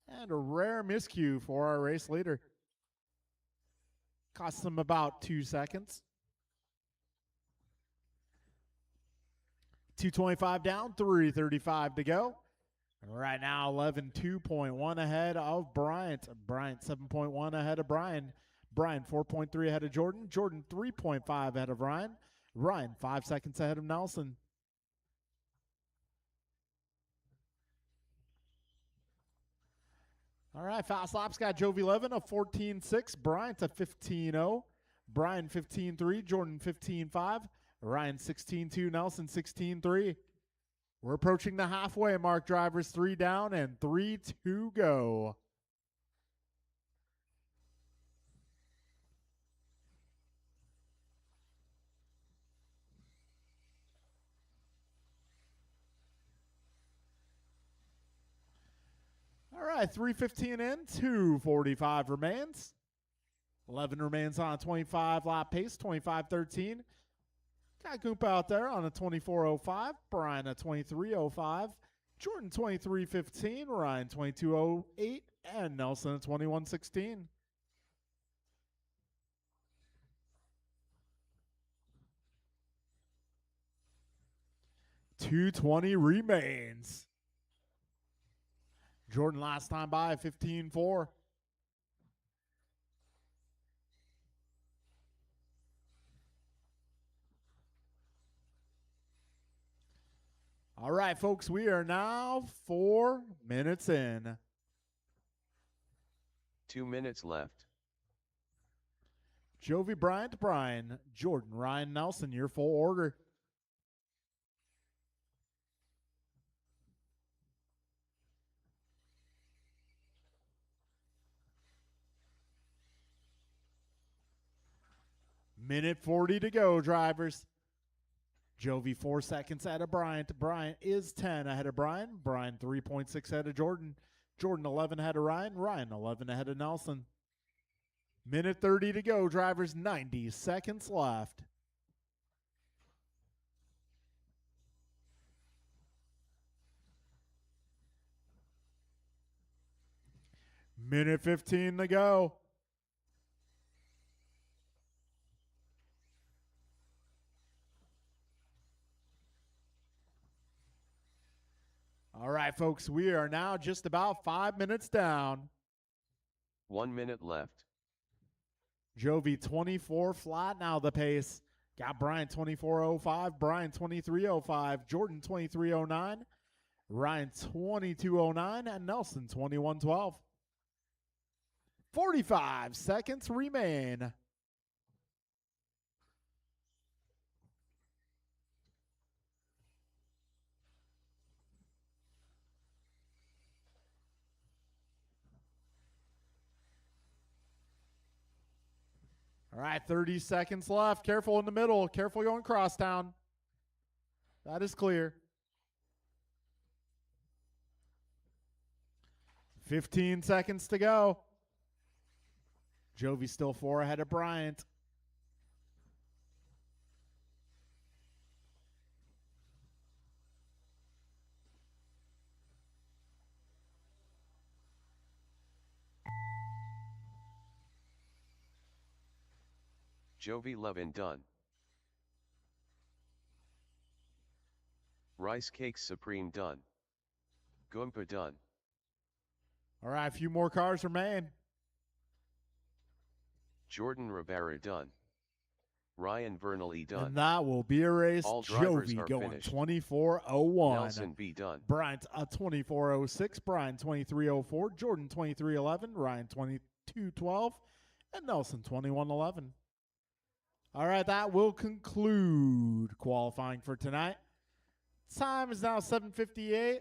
And a rare miscue for our race leader. Cost them about 2 seconds. 2:25 down, 3:35 to go. Right now, 11.2.1 ahead of Bryant. Bryant 7.1 ahead of Brian. Brian 4.3 ahead of Jordan. Jordan 3.5 ahead of Ryan. Ryan 5 seconds ahead of Nelson. All right, fast laps got Jove 11 of 14.6. Bryant a 15.0. Brian 15.3. Jordan 15.5. Ryan 16.2. Nelson 16.3. We're approaching the halfway mark, drivers. 3 down and 3 to go. All right, 3:15 in, 2:45 remains. 11 remains on a 25 lap pace, 25:13. Got Goompa out there on a 24.05. Brian a 23.05. Jordan 23.15. Ryan 22.08. And Nelson at 21.16. .220 remains. Jordan last time by 15.4. All right, folks, we are now 4 minutes in. 2 minutes left. Jove, Bryant, Brian, Jordan, Ryan, Nelson, your full order. Minute 40 to go, drivers. Jove 4 seconds ahead of Bryant. Bryant is 10 ahead of Brian. Brian 3.6 ahead of Jordan. Jordan 11 ahead of Ryan. Ryan 11 ahead of Nelson. Minute 30 to go, drivers. 90 seconds left. Minute 15 to go. All right, folks, we are now just about 5 minutes down. 1 minute left. Jovi 24 flat now the pace. Got Brian 24.05, Brian 23.05, Jordan 23.09, Ryan 22.09, and Nelson 21.12. 45 seconds remain. All right, 30 seconds left. Careful in the middle. Careful going crosstown. That is clear. 15 seconds to go. Jovi still 4 ahead of Bryant. Jovi Levin done. Rice Cakes Supreme done. Goomba done. All right, a few more cars remain. Jordan Rivera done. Ryan Vernally done. And that will be a race. All drivers Jovi are going finished. 24.01. Nelson B done. Bryant 24.06. Brian 23.04. Jordan 23.11. Ryan 22.12. And Nelson 21.11. All right, that will conclude qualifying for tonight. Time is now 7:58.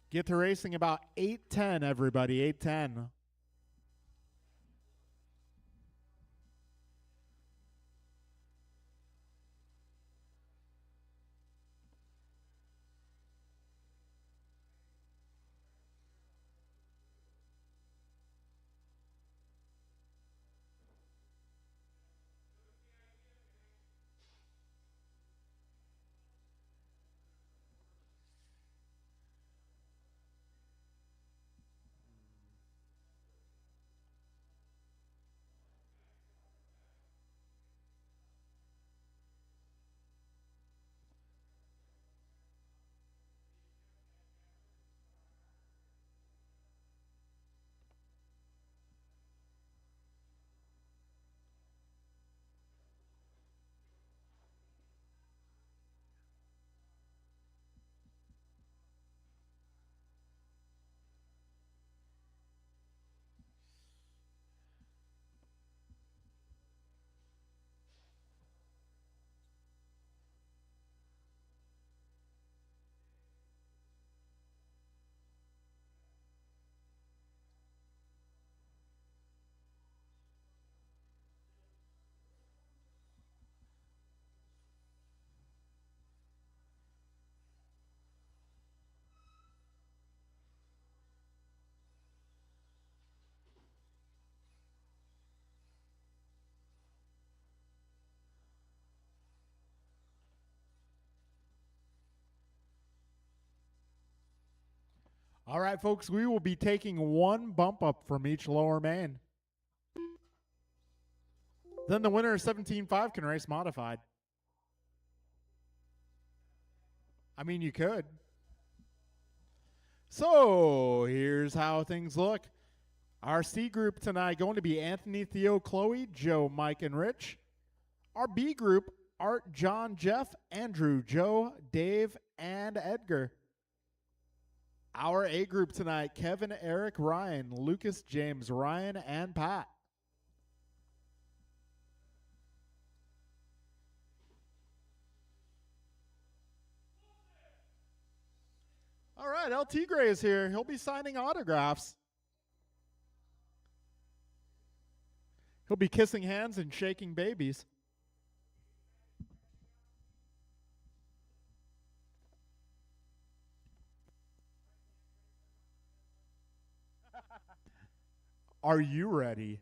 Get to racing about 8:10, everybody, 8:10. All right, folks, we will be taking one bump up from each lower main. Then the winner of 17.5 can race modified. I mean, you could. So here's how things look. Our C group tonight going to be Anthony, Theo, Chloe, Joe, Mike, and Rich. Our B group, Art, John, Jeff, Andrew, Joe, Dave, and Edgar. Our A group tonight, Kevin, Eric, Ryan, Lucas, James, Ryan, and Pat. All right, LT Gray is here. He'll be signing autographs. He'll be kissing hands and shaking babies. Are you ready?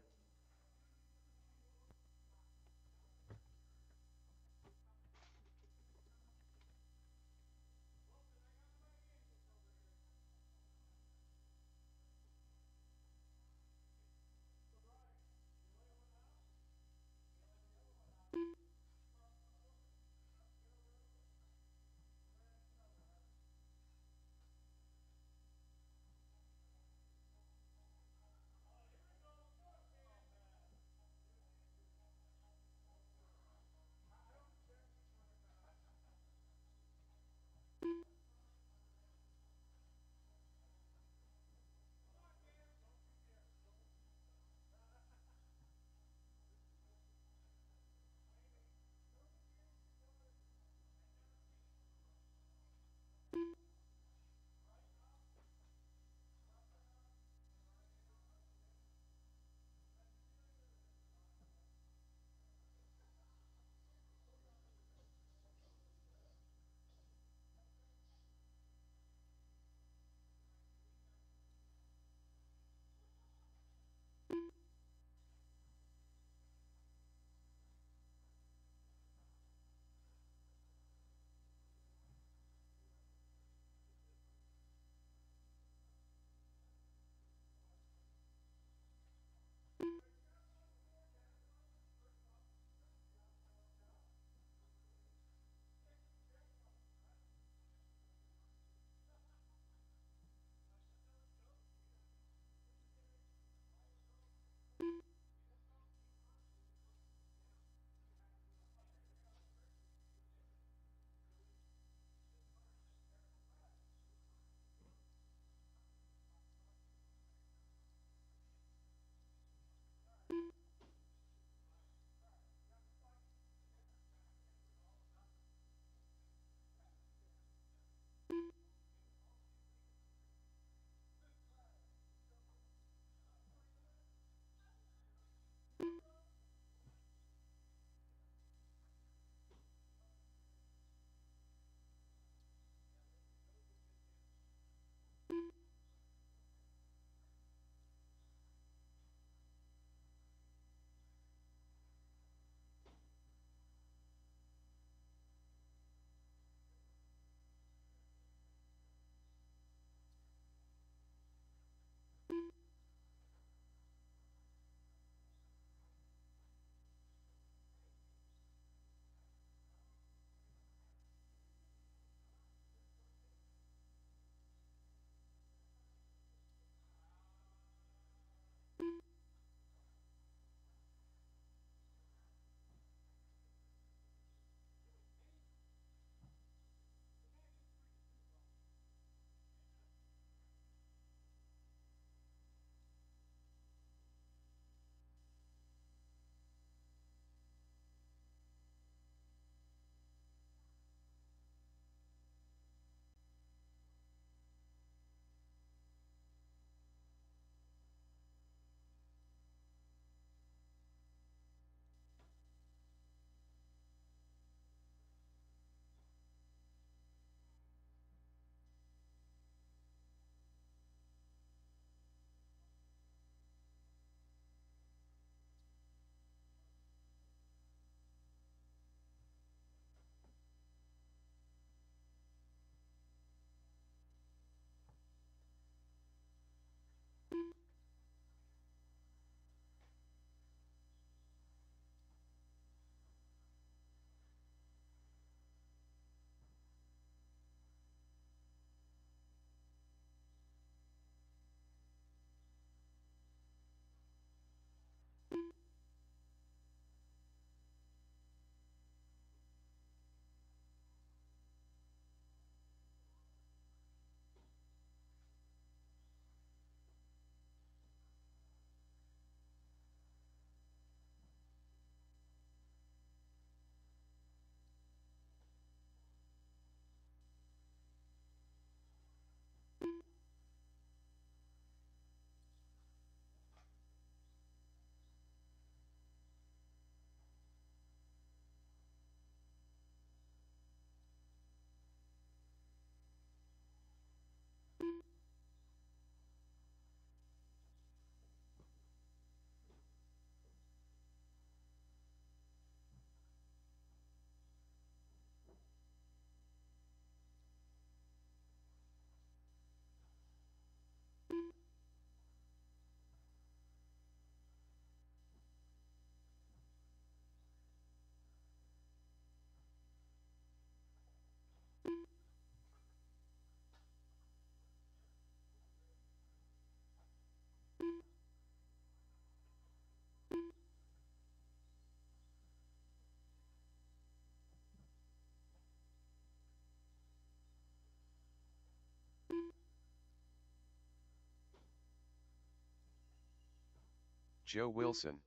Joe Wilson.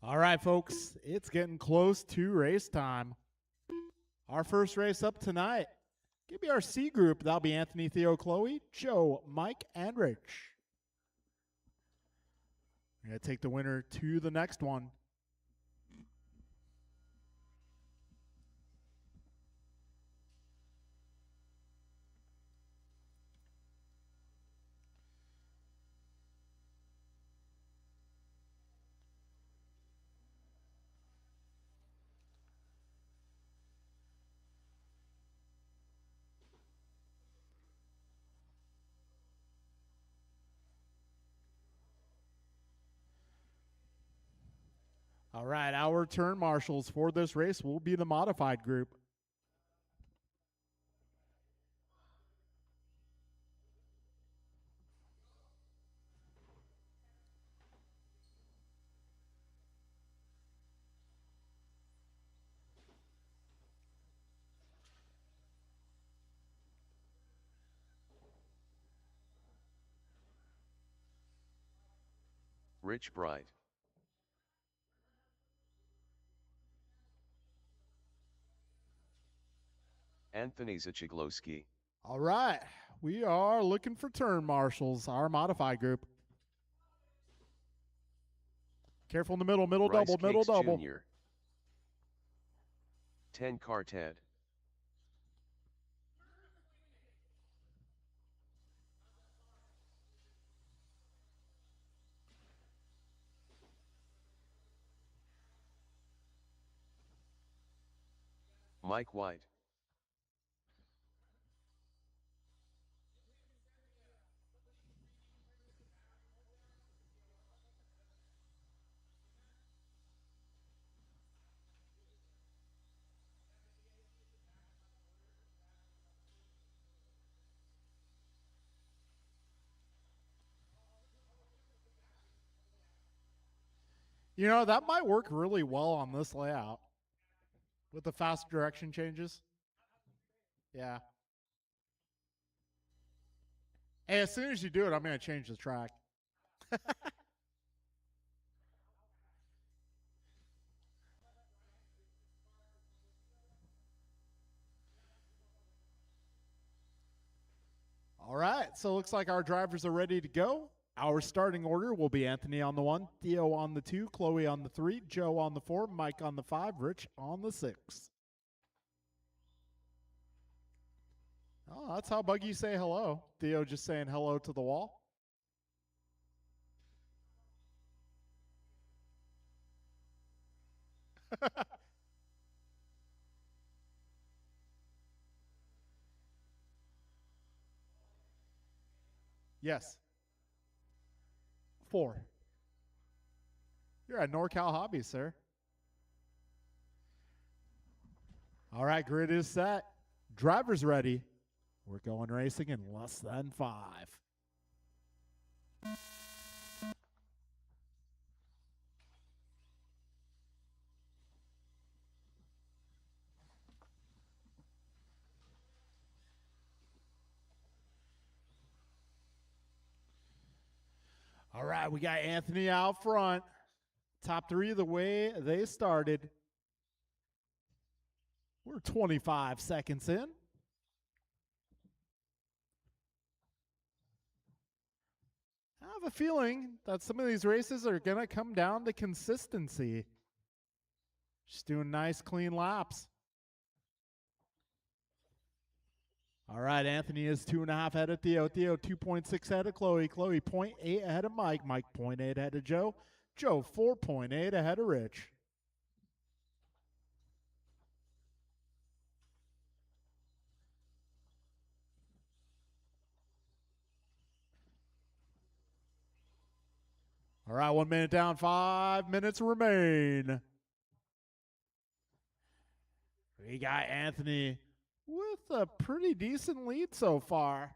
All right, folks, it's getting close to race time. Our first race up tonight, give me our C group. That'll be Anthony, Theo, Chloe, Joe, Mike, and Rich. We're going to take the winner to the next one. All right, our turn marshals for this race will be the modified group. Rich Bright. Anthony Zachiglowski. All right, we are looking for turn marshals, our modified group. Careful in the middle, middle Rice double, middle Cakes double. Jr. 10 car Ted. Mike White. You know, that might work really well on this layout with the fast direction changes. Yeah. Hey, as soon as you do it, I'm going to change the track. All right, so it looks like our drivers are ready to go. Our starting order will be Anthony on the 1, Theo on the 2, Chloe on the 3, Joe on the 4, Mike on the 5, Rich on the 6. Oh, that's how Buggy say hello. Theo just saying hello to the wall. Yes. 4. You're at NorCal Hobbies, sir. All right, grid is set. Driver's ready. We're going racing in less than 5. All right, we got Anthony out front. Top 3 the way they started. We're 25 seconds in. I have a feeling that some of these races are going to come down to consistency. Just doing nice, clean laps. All right, Anthony is 2.5 ahead of Theo. Theo 2.6 ahead of Chloe. Chloe 0.8 ahead of Mike. Mike 0.8 ahead of Joe. Joe 4.8 ahead of Rich. All right, 1 minute down, 5 minutes remain. We got Anthony with a pretty decent lead so far.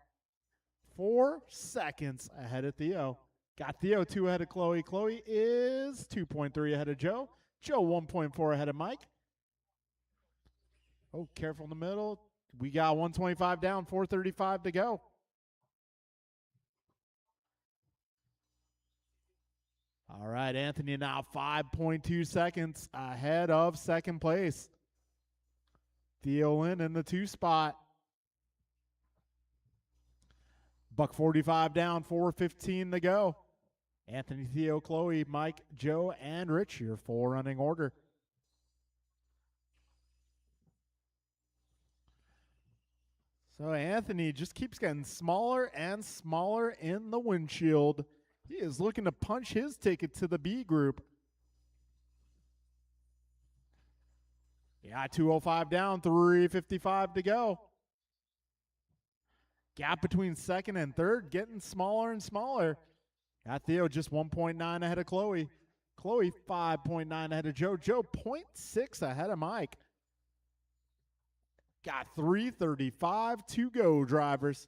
4 seconds ahead of Theo. Got Theo 2 ahead of Chloe. Chloe is 2.3 ahead of Joe. Joe 1.4 ahead of Mike. Oh, careful in the middle. We got 125 down, 4:35 to go. All right, Anthony now 5.2 seconds ahead of second place. Theo in the 2 spot. $1:45 down, 4:15 to go. Anthony, Theo, Chloe, Mike, Joe, and Rich, your 4 running order. So Anthony just keeps getting smaller and smaller in the windshield. He is looking to punch his ticket to the B group. Yeah, 2:05 down, 3:55 to go. Gap between second and third getting smaller and smaller. Got Theo just 1.9 ahead of Chloe. Chloe 5.9 ahead of Joe. Joe 0.6 ahead of Mike. Got 3:35 to go, drivers.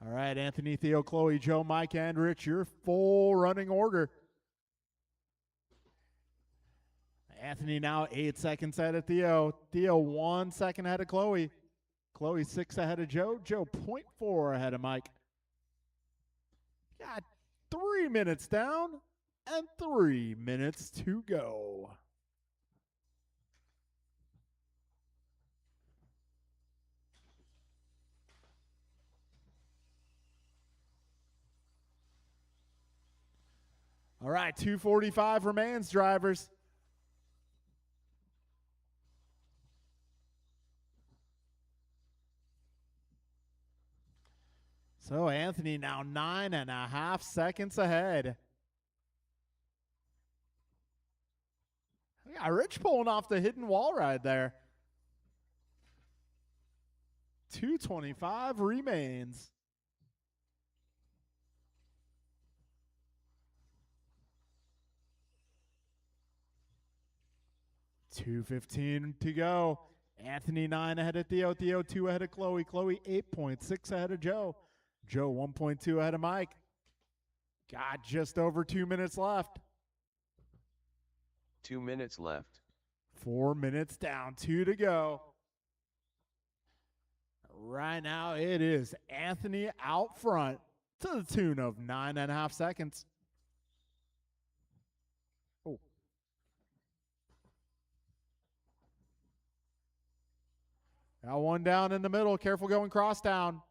All right, Anthony, Theo, Chloe, Joe, Mike, and Rich, your full running order. Anthony now 8 seconds ahead of Theo. Theo 1 second ahead of Chloe. Chloe 6 ahead of Joe. Joe 0.4 ahead of Mike. Got 3 minutes down and 3 minutes to go. All right, 2:45 remains, drivers. So Anthony now 9.5 seconds ahead. We got Rich pulling off the hidden wall ride there. 2:25 remains. $2:15 to go. Anthony 9 ahead of Theo. Theo 2 ahead of Chloe. Chloe 8.6 ahead of Joe. Joe 1.2 ahead of Mike. Got just over 2 minutes left. 2 minutes left. 4 minutes down, 2 to go. Right now it is Anthony out front to the tune of 9.5 seconds. Oh. Got one down in the middle. Careful going cross down.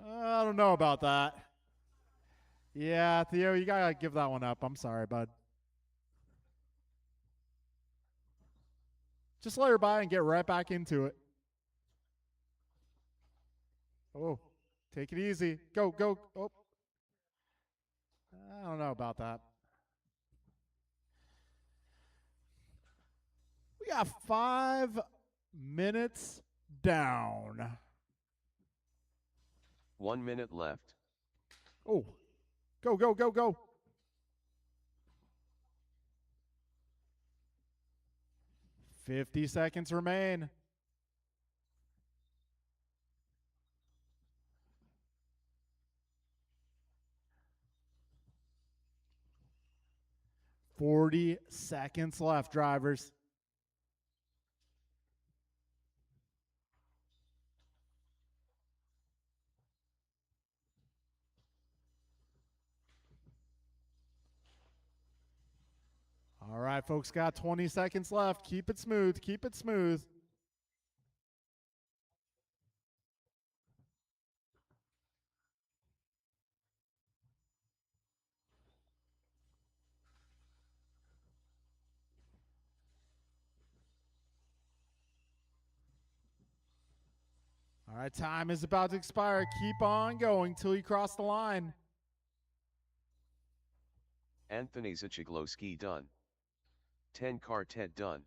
I don't know about that. Yeah, Theo, you got to give that one up. I'm sorry, bud. Just let her by and get right back into it. Oh, take it easy. Go, go. Oh, I don't know about that. We got 5 minutes down. 1 minute left. Oh, go, go, go, go. $50 seconds remain. $40 seconds left, drivers. All right, folks, got 20 seconds left. Keep it smooth. Keep it smooth. All right, time is about to expire. Keep on going till you cross the line. Anthony Zachiglowski done. 10 Quartet done.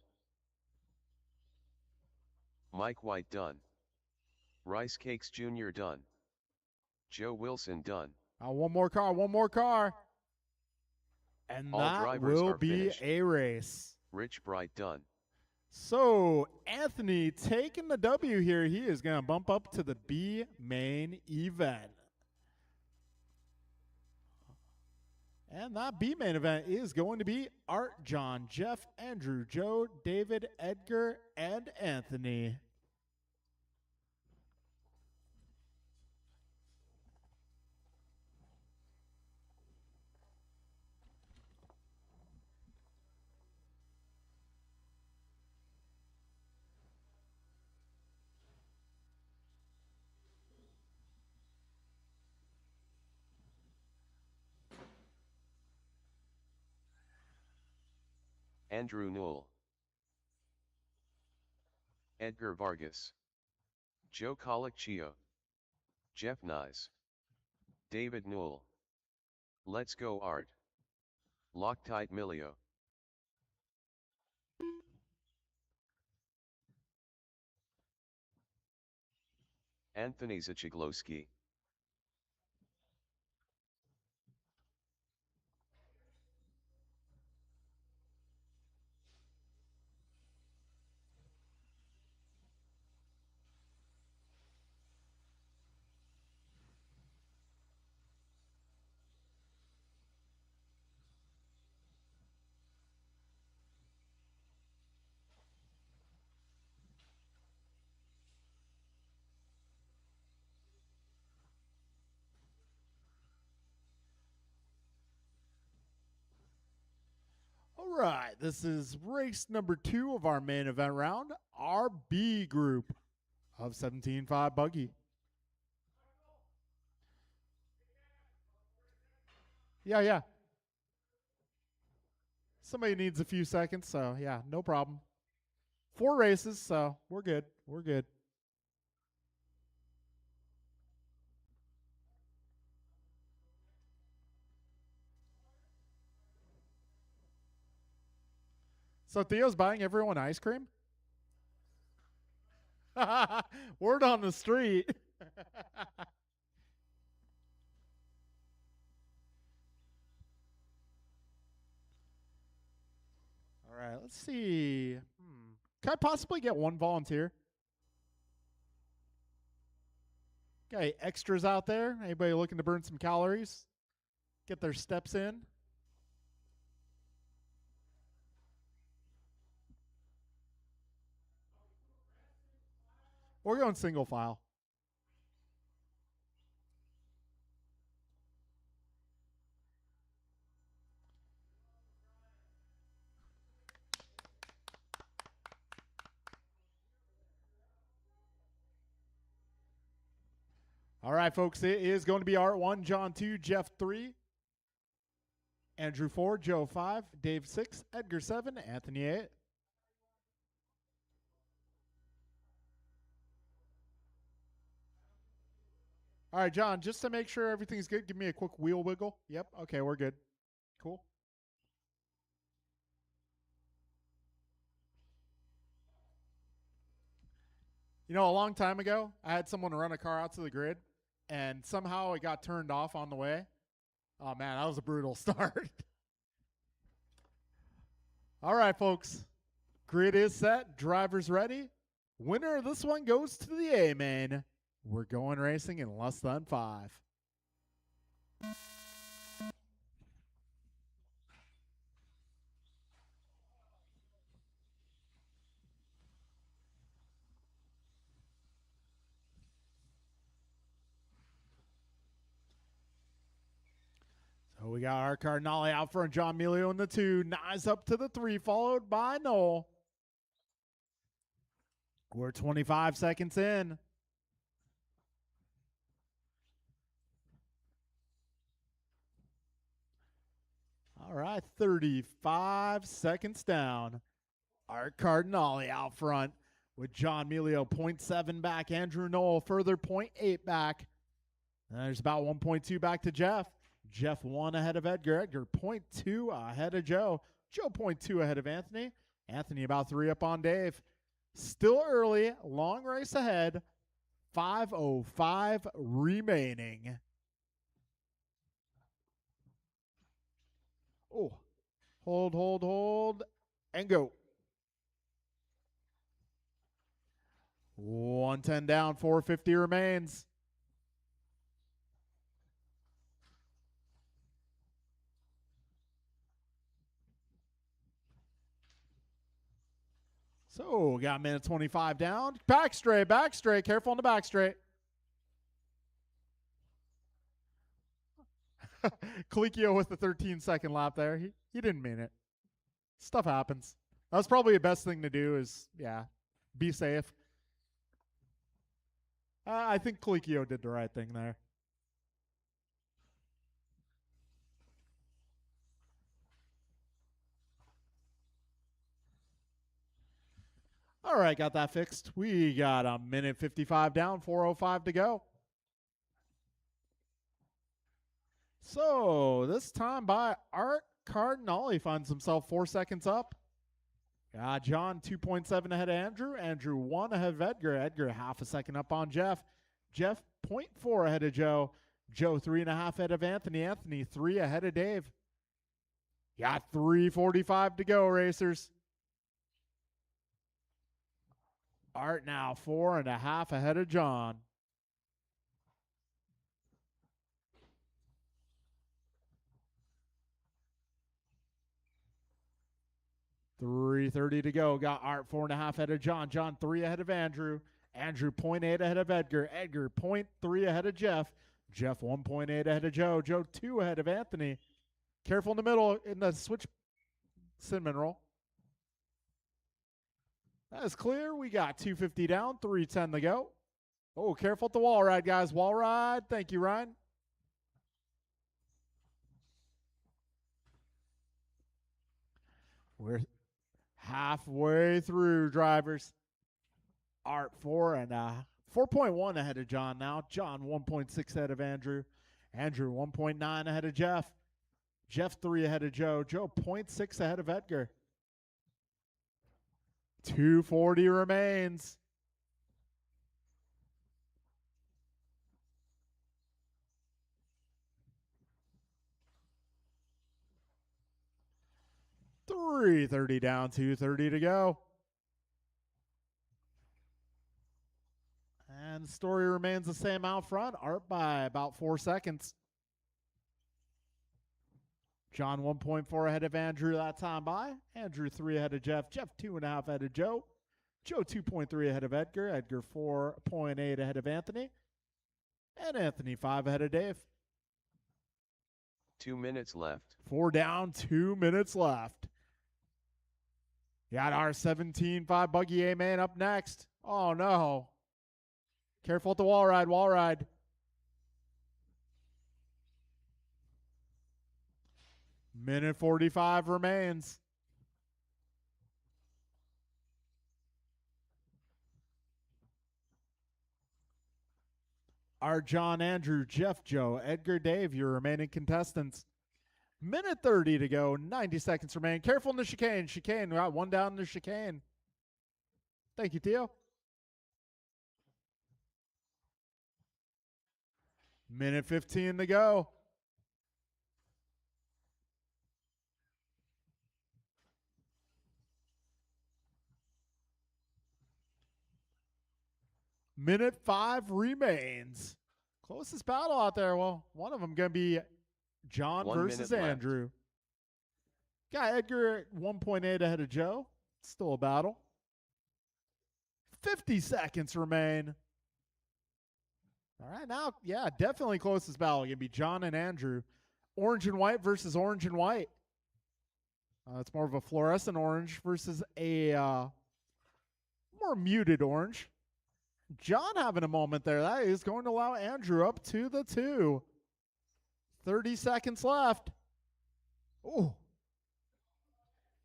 Mike White done. Rice Cakes Jr. done. Joe Wilson done. One more car, one more car. And All that drivers will are be finished. a race. Rich Bright done. So Anthony taking the W here. He is going to bump up to the B main event. And that B main event is going to be Art, John, Jeff, Andrew, Joe, David, Edgar, and Anthony. Andrew Newell. Edgar Vargas. Joe Colicchio. Jeff Nyes. David Newell. Let's Go Art. Loctite Milio. Anthony Zachiglowski. All right, this is race number 2 of our main event round, our B group of 17.5 buggy. Yeah. Somebody needs a few seconds, so yeah, no problem. 4 races, so we're good. We're good. So Theo's buying everyone ice cream? Word on the street. All right, let's see. Can I possibly get one volunteer? Okay, extras out there? Anybody looking to burn some calories? Get their steps in? We're going single file. All right, folks, it is going to be Art 1, John 2, Jeff 3, Andrew 4, Joe 5, Dave 6, Edgar 7, Anthony 8. All right, John, just to make sure everything's good, give me a quick wheel wiggle. Yep. Okay, we're good. Cool. You know, a long time ago, I had someone run a car out to the grid, and somehow it got turned off on the way. Oh, man, that was a brutal start. All right, folks. Grid is set. Drivers ready. Winner of this one goes to the A-Main. We're going racing in less than 5. So we got our Cardinale out front. John Melio in the 2. Nyes up to the 3, followed by Noel. We're 25 seconds in. All right, 35 seconds down. Art Cardinale out front with John Melio 0.7 back. Andrew Noel further 0.8 back. And there's about 1.2 back to Jeff. Jeff 1 ahead of Edgar. Edgar 0.2 ahead of Joe. Joe 0.2 ahead of Anthony. Anthony about 3 up on Dave. Still early. Long race ahead. 5:05 remaining. Oh, hold, and go. 110 down, 450 remains. So, got a minute 25 down. Back straight. Careful on the back straight. Colicchio with the 13-second lap there. He didn't mean it. Stuff happens. That's probably the best thing to do is, yeah, be safe. I think Colicchio did the right thing there. All right, got that fixed. We got a minute 55 down, 4:05 to go. So this time by Art Cardinale finds himself 4 seconds up. John 2.7 ahead of Andrew. Andrew 1 ahead of Edgar. Edgar half a second up on Jeff. Jeff 0.4 ahead of Joe. Joe 3.5 ahead of Anthony. Anthony 3 ahead of Dave. Got 3:45 to go, racers. Art now 4.5 ahead of John. $3:30 to go. Got Art 4.5 ahead of John. John 3 ahead of Andrew. Andrew 0.8 ahead of Edgar. Edgar 0.3 ahead of Jeff. Jeff 1.8 ahead of Joe. Joe 2 ahead of Anthony. Careful in the middle in the switch cinnamon roll. That is clear. We got 250 down, 310 to go. Oh, careful at the wall ride, guys. Wall ride. Thank you, Ryan. We're halfway through, drivers. Art 4.1 ahead of John now. John 1.6 ahead of Andrew. Andrew 1.9 ahead of Jeff. Jeff 3 ahead of Joe. Joe 0.6 ahead of Edgar. 240 remains. $330 down, 230 to go. And the story remains the same out front. Art by about 4 seconds. John 1.4 ahead of Andrew that time by. Andrew 3 ahead of Jeff. Jeff 2.5 ahead of Joe. Joe 2.3 ahead of Edgar. Edgar 4.8 ahead of Anthony. And Anthony 5 ahead of Dave. 2 minutes left. 4 down, 2 minutes left. Got our 17.5 Buggy A-Main up next. Oh, no. Careful at the wall ride, wall ride. Minute 45 remains. Art, John, Andrew, Jeff, Joe, Edgar, Dave, your remaining contestants. Minute 30 to go, 90 seconds remain. Careful in the chicane. Chicane, we got one down in the chicane. Thank you, Theo. Minute 15 to go. Minute 5 remains. Closest battle out there. Well, one of them going to be John versus Andrew. Got Edgar at 1.8 ahead of Joe. Still a battle. 50 seconds remain. All right, now, yeah, definitely closest battle. Going to be John and Andrew. Orange and white versus orange and white. It's more of a fluorescent orange versus a more muted orange. John having a moment there. That is going to allow Andrew up to the 2. 30 seconds left. Oh.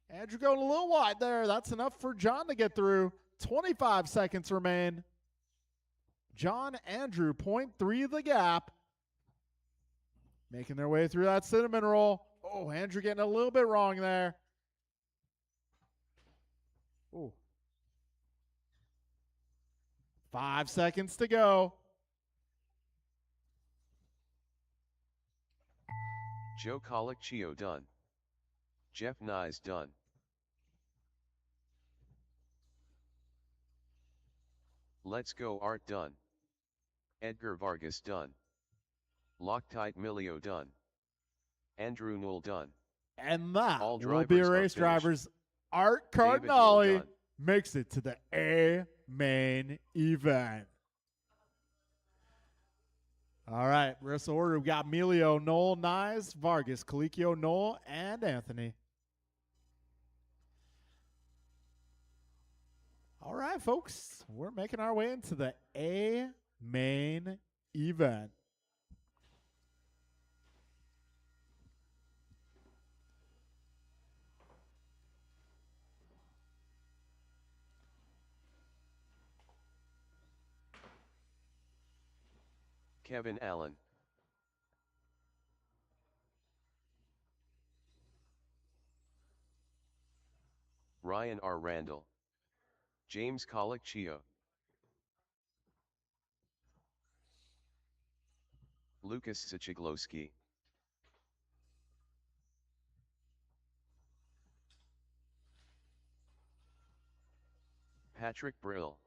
Andrew going a little wide there. That's enough for John to get through. 25 seconds remain. John, Andrew, 0.3 the gap. Making their way through that cinnamon roll. Oh, Andrew getting a little bit wrong there. Oh. 5 seconds to go. Joe Colicchio done. Jeff Nyes done. Let's Go Art done. Edgar Vargas done. Loctite Milio done. Andrew Newell done. And that all will be a race drivers. Art Cardinale makes it to the A main event. All right, rest of the order. We've got Milio, Newell, Nyes, Vargas, Colicchio, Newell, and Anthony. All right, folks, we're making our way into the A main event. Kevin Allen. Ryan R. Randall. James Colicchio. Lucas Zachiglowski. Patrick Brill.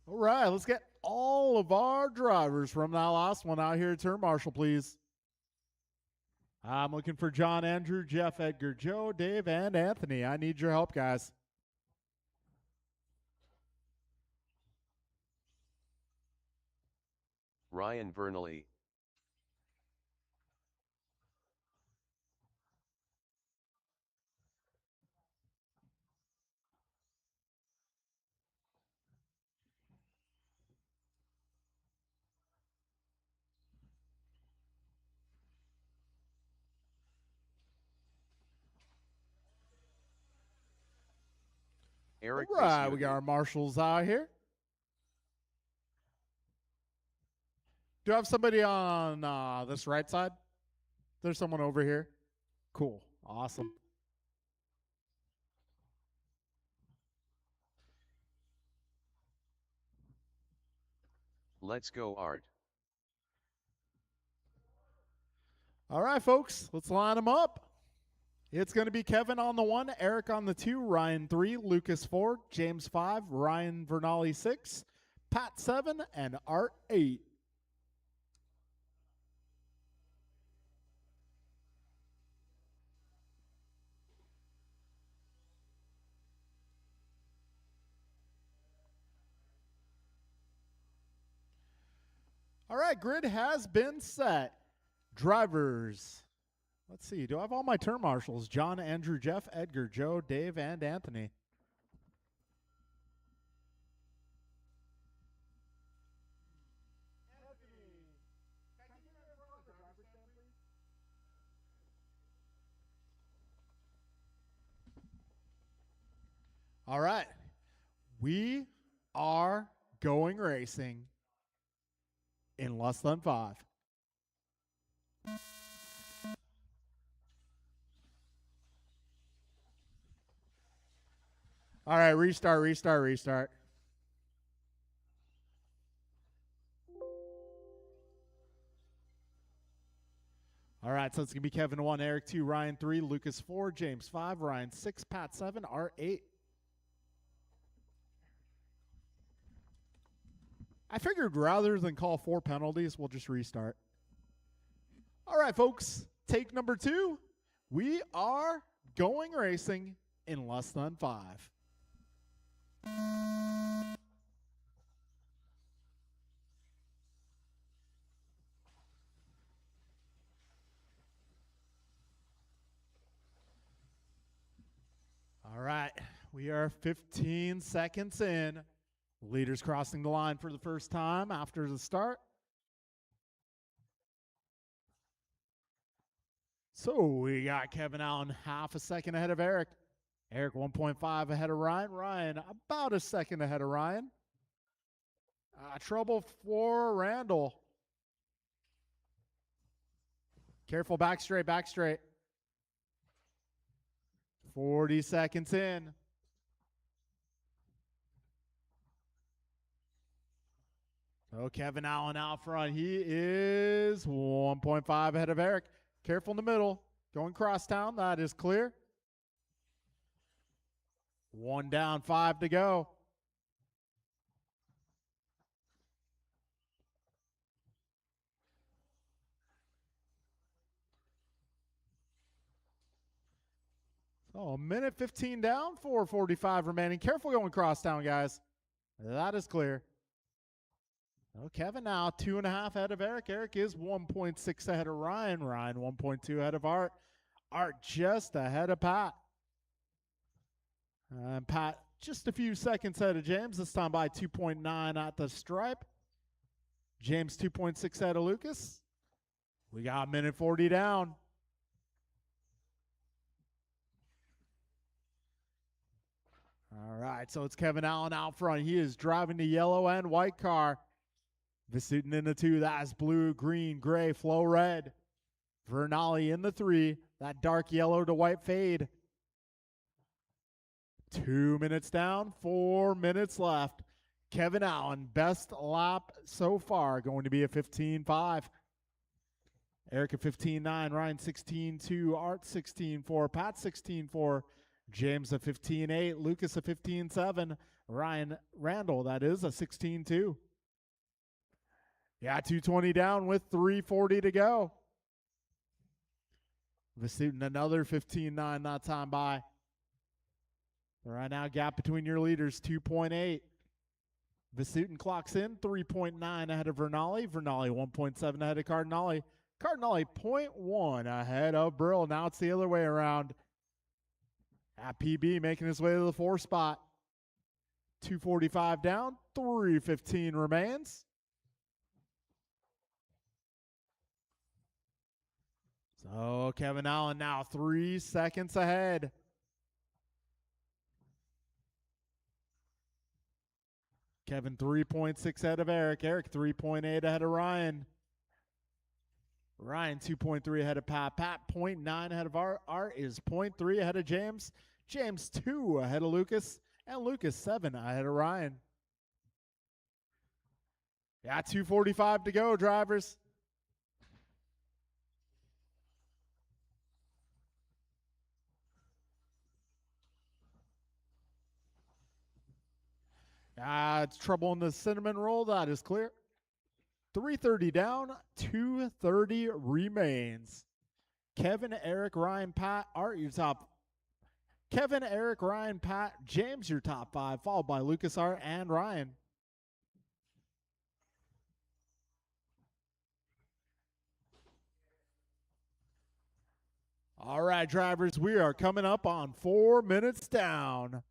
All right, let's get all of our drivers from that last one out here at turn marshal, please. I'm looking for John, Andrew, Jeff, Edgar, Joe, Dave, and Anthony. I need your help, guys. Ryan Vernally. Eric. All right, we got our marshals out here. Do I have somebody on this right side? There's someone over here. Cool. Awesome. Let's go, Art. All right, folks, let's line them up. It's going to be Kevin on the 1, Eric on the 2, Ryan 3, Lucas 4, James 5, Ryan Vernally 6, Pat 7, and Art 8. All right, grid has been set. Drivers. Let's see. Do I have all my turn marshals? John, Andrew, Jeff, Edgar, Joe, Dave, and Anthony. All right. We are going racing in less than 5. All right, restart. All right, so it's going to be Kevin 1, Eric 2, Ryan 3, Lucas 4, James 5, Ryan 6, Pat 7, Art 8. I figured rather than call 4 penalties, we'll just restart. All right, folks, take number 2. We are going racing in less than 5. All right, we are 15 seconds in. Leaders crossing the line for the first time after the start. So we got Kevin Allen half a second ahead of Eric. Eric 1.5 ahead of Ryan. Ryan about a second ahead of Ryan. Trouble for Randall. Careful, back straight. 40 seconds in. Oh, Kevin Allen out front. He is 1.5 ahead of Eric. Careful in the middle. Going crosstown. That is clear. 1 down, 5 to go. So a minute 15 down, 4:45 remaining. Careful going crosstown, guys. That is clear. Oh, Kevin now 2.5 ahead of Eric. Eric is 1.6 ahead of Ryan. Ryan 1.2 ahead of Art. Art just ahead of Pat. And Pat just a few seconds ahead of James. This time by 2.9 at the stripe. James 2.6 ahead of Lucas. We got a minute 40 down. All right, so it's Kevin Allen out front. He is driving the yellow and white car. Vasutin in the 2. That is blue, green, gray, flow red. Vernali in the 3. That dark yellow to white fade. 2 minutes down, 4 minutes left. Kevin Allen, best lap so far, going to be a 15.5. Eric a 15.9, Ryan 16.2, Art 16.4, Pat 16.4, James a 15.8, Lucas a 15.7, Ryan Randall, that is a 16.2. Yeah, 2:20 down with 3:40 to go. Vasutin another 15.9 that time by. Right now, gap between your leaders, 2.8. Vasutin clocks in, 3.9 ahead of Vernali. Vernali 1.7 ahead of Cardinale. Cardinale 0.1 ahead of Brill. Now it's the other way around. At PB making his way to the 4 spot. 2:45 down, 3:15 remains. So Kevin Allen now 3 seconds ahead. Kevin 3.6 ahead of Eric. Eric 3.8 ahead of Ryan. Ryan 2.3 ahead of Pat. Pat 0.9 ahead of Art. Art is 0.3 ahead of James. James 2 ahead of Lucas. And Lucas 7 ahead of Ryan. Yeah, 2:45 to go, drivers. It's trouble in the cinnamon roll. That is clear. 3:30 down, 2:30 remains. Kevin, Eric, Ryan, Pat, Art, your top. Kevin, Eric, Ryan, Pat, James, your top 5, followed by Lucas, Art, and Ryan. All right, drivers, we are coming up on 4 minutes down.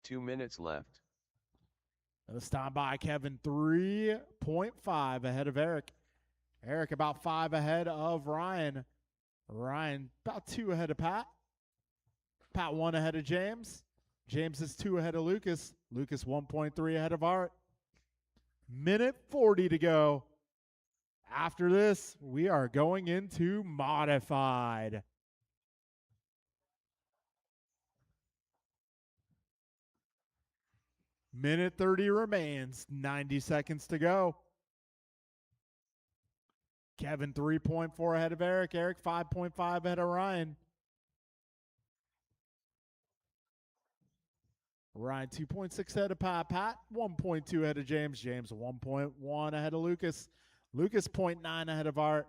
2 minutes left. This time by Kevin 3.5 ahead of Eric. Eric about 5 ahead of Ryan. Ryan about 2 ahead of Pat. Pat 1 ahead of James. James is 2 ahead of Lucas. Lucas 1.3 ahead of Art. Minute 40 to go. After this, we are going into modified. Minute 30 remains. 90 seconds to go. Kevin 3.4 ahead of Eric. Eric 5.5 ahead of Ryan. Ryan 2.6 ahead of Pat. Pat 1.2 ahead of James. James 1.1 ahead of Lucas. Lucas 0.9 ahead of Art.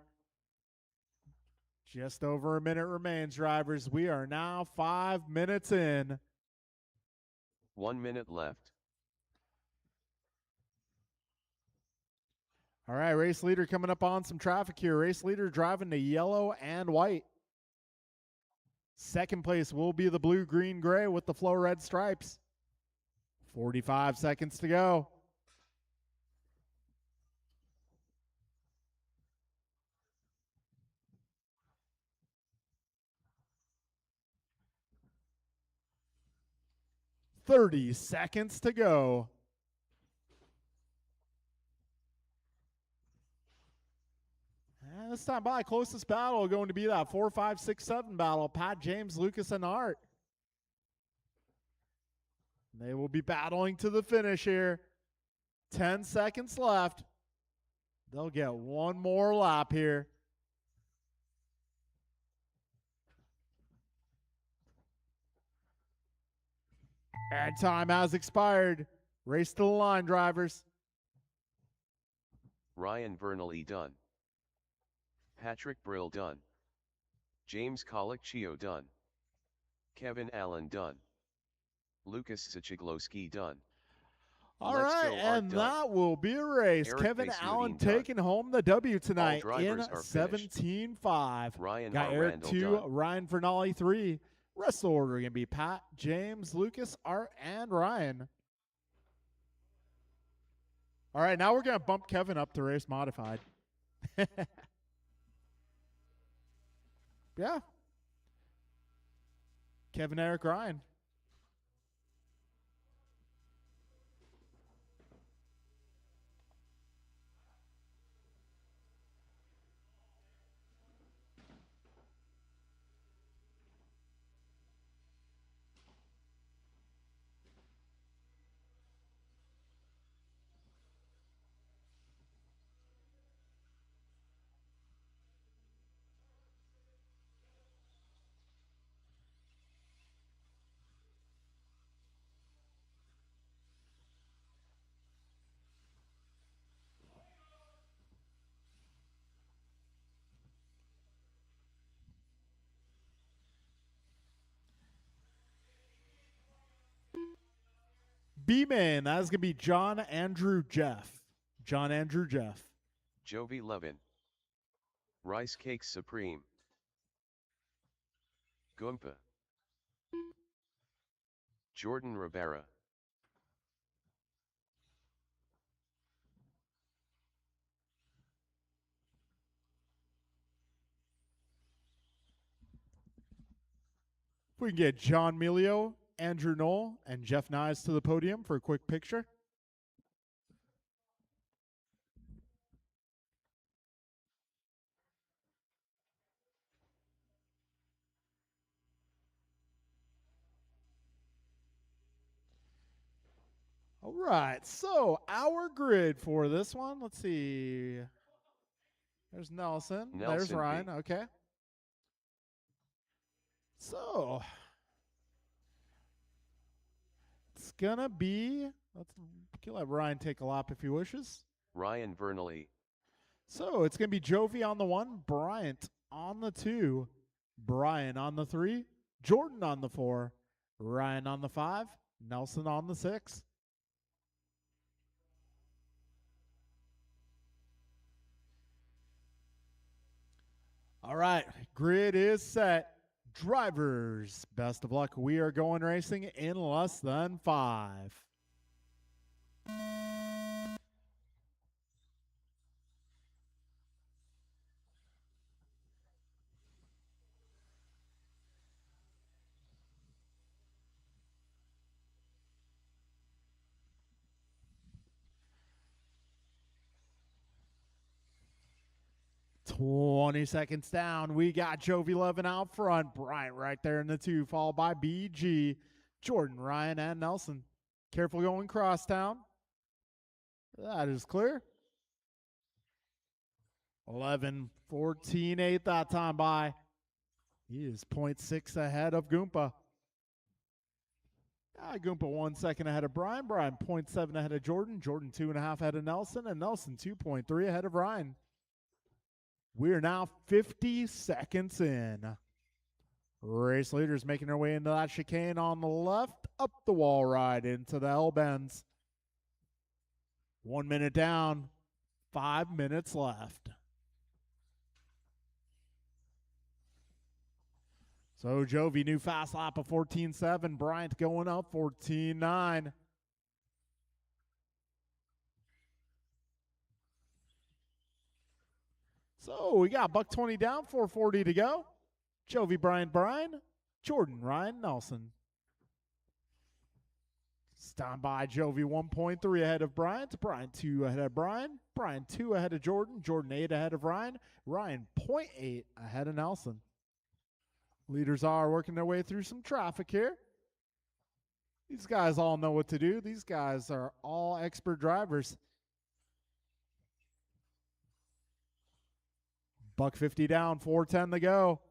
Just over a minute remains, drivers. We are now 5 minutes in. 1 minute left. All right, race leader coming up on some traffic here. Race leader driving the yellow and white. Second place will be the blue, green, gray with the flow red stripes. 45 seconds to go. $30 seconds to go. And this time by, closest battle going to be that 4, 5, 6, 7 battle. Pat, James, Lucas, and Art. They will be battling to the finish here. 10 seconds left. They'll get one more lap here. And time has expired. Race to the line, drivers. Ryan Vernally done. Patrick Brill done. James Colicchio done. Kevin Allen done. Lucas Zachiglowski done. All Let's right, go, and done. that will be a race. Eric Kevin Basudin Allen done. taking home the W tonight All in drivers are finished. 17.5. Ryan Got R. Eric Randall 2, done. Ryan Vernally 3. Rest of the order going to be Pat, James, Lucas, Art, and Ryan. All right, now we're going to bump Kevin up to race modified. Yeah. Kevin, Eric, Ryan. B-Man, that is going to be John Andrew Jeff. John Andrew Jeff. Jovi Levin. Rice Cakes Supreme. Goompa. Jordan Rivera. If we can get John Melio, Andrew Knoll, and Jeff Nyes to the podium for a quick picture. All right, so our grid for this one, let's see. There's Nelson. There's Nelson Ryan. B. Okay. So it's going to be, let's let Ryan take a lap if he wishes. Ryan Vernally. So it's going to be Jovi on the 1, Bryant on the 2, Brian on the 3, Jordan on the 4, Ryan on the 5, Nelson on the 6. All right, grid is set. Drivers, best of luck. We are going racing in less than 5. 20 seconds down. We got Jovi 11 out front. Bryant right there in the 2, followed by BG, Jordan, Ryan, and Nelson. Careful going crosstown. That is clear. 11-14, 8th that time by. He is 0.6 ahead of Goompa. Goompa 1 second ahead of Brian. Brian 0.7 ahead of Jordan. Jordan 2.5 ahead of Nelson. And Nelson 2.3 ahead of Ryan. We are now 50 seconds in. Race leaders making their way into that chicane on the left. Up the wall ride into the L-bends. 1 minute down. 5 minutes left. So Jovi, new fast lap of 14.7. Bryant going up 14.9. So we got $120 down, 440 to go. Jovi, Brian, Jordan, Ryan, Nelson. Stand by Jovi 1.3 ahead of Bryant. Bryant 2 ahead of Brian. Brian 2 ahead of Jordan. Jordan 8 ahead of Ryan. Ryan 0.8 ahead of Nelson. Leaders are working their way through some traffic here. These guys all know what to do. These guys are all expert drivers. $150 down, 4:10 to go.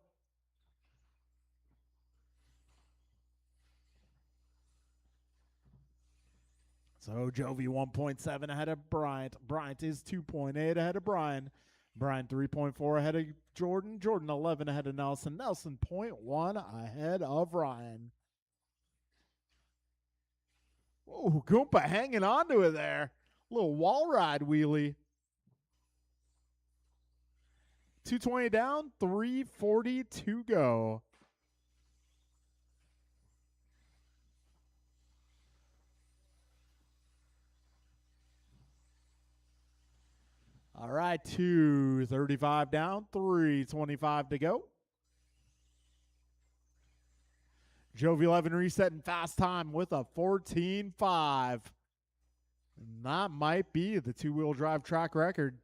So Jovi 1.7 ahead of Bryant. Bryant is 2.8 ahead of Brian. Brian 3.4 ahead of Jordan. Jordan 11 ahead of Nelson. Nelson 0.1 ahead of Ryan. Oh, Goompa hanging on to it there. Little wall ride wheelie. 220 down, 340 to go. All right, 235 down, 325 to go. Jovi 11 resetting fast time with a 14.5. And that might be the two-wheel drive track record.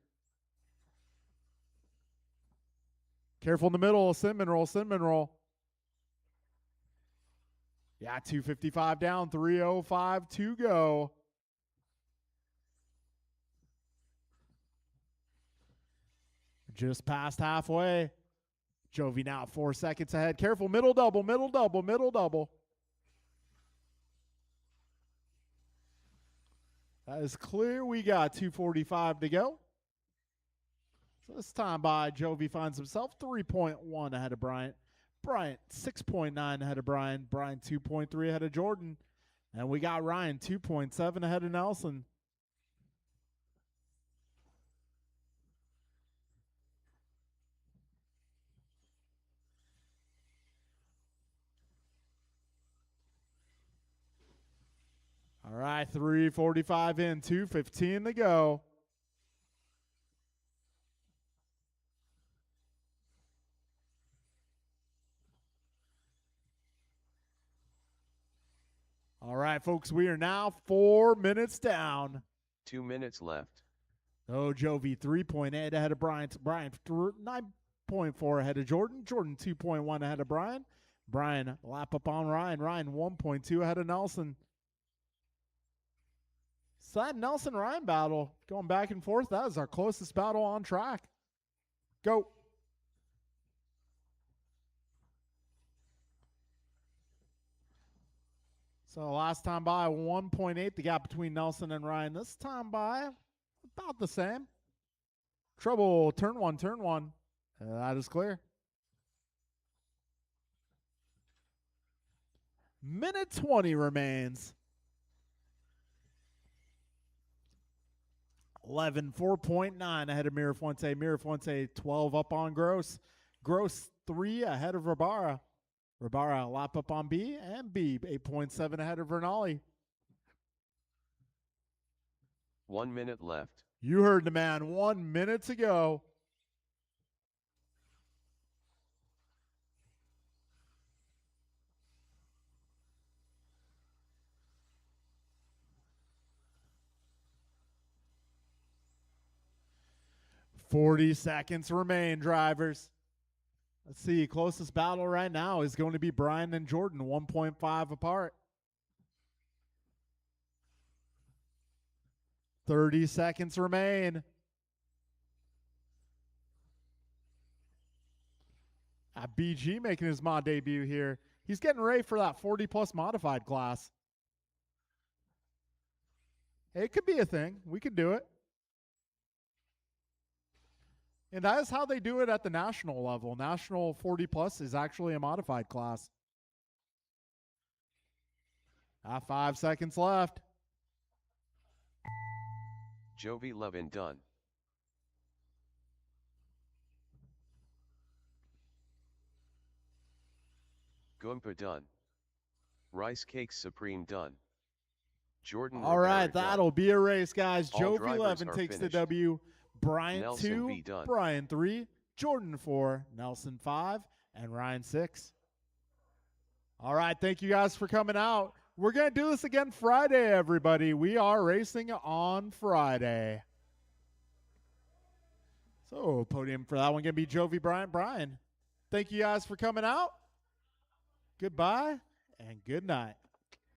Careful in the middle, cinnamon roll. Yeah, 255 down, 305 to go. Just past halfway. Jovi now 4 seconds ahead. Careful, middle double. That is clear. We got 2:45 to go. So this time by Jovi finds himself 3.1 ahead of Bryant. Bryant 6.9 ahead of Brian. Brian 2.3 ahead of Jordan. And we got Ryan 2.7 ahead of Nelson. All right, 3:45 in, 2:15 to go. All right, folks, we are now 4 minutes down. 2 minutes left. Oh, Jovi 3.8 ahead of Bryant. Bryant 9.4 ahead of Jordan. Jordan 2.1 ahead of Brian. Brian lap up on Ryan. Ryan 1.2 ahead of Nelson. So that Nelson-Ryan battle going back and forth, that is our closest battle on track. Go. So last time by 1.8, the gap between Nelson and Ryan. This time by about the same. Trouble, turn one. That is clear. Minute 20 remains. 4.9 ahead of Mirafuente. Mirafuente 12 up on Gross. Gross 3 ahead of Rabara. Rabara lap up on B, and B 8.7 ahead of Vernali. 1 minute left. You heard the man. 1 minute to go. 40 seconds remain, drivers. Let's see. Closest battle right now is going to be Brian and Jordan, 1.5 apart. 30 seconds remain. BG making his mod debut here. He's getting ready for that 40-plus modified class. Hey, it could be a thing. We could do it. And that is how they do it at the national level. National 40-plus is actually a modified class. 5 seconds left. Jovi Levin done. Goompa done. Rice Cakes Supreme done. Jordan All right, Rivera that'll done. be a race, guys. All Jovi drivers 11 are takes finished. the W. Bryant Nelson 2, B done. Brian 3, Jordan 4, Nelson 5, and Ryan 6. All right, thank you guys for coming out. We're going to do this again Friday, everybody. We are racing on Friday. So, podium for that one going to be Jovi, Bryant, Brian. Thank you guys for coming out. Goodbye and good night.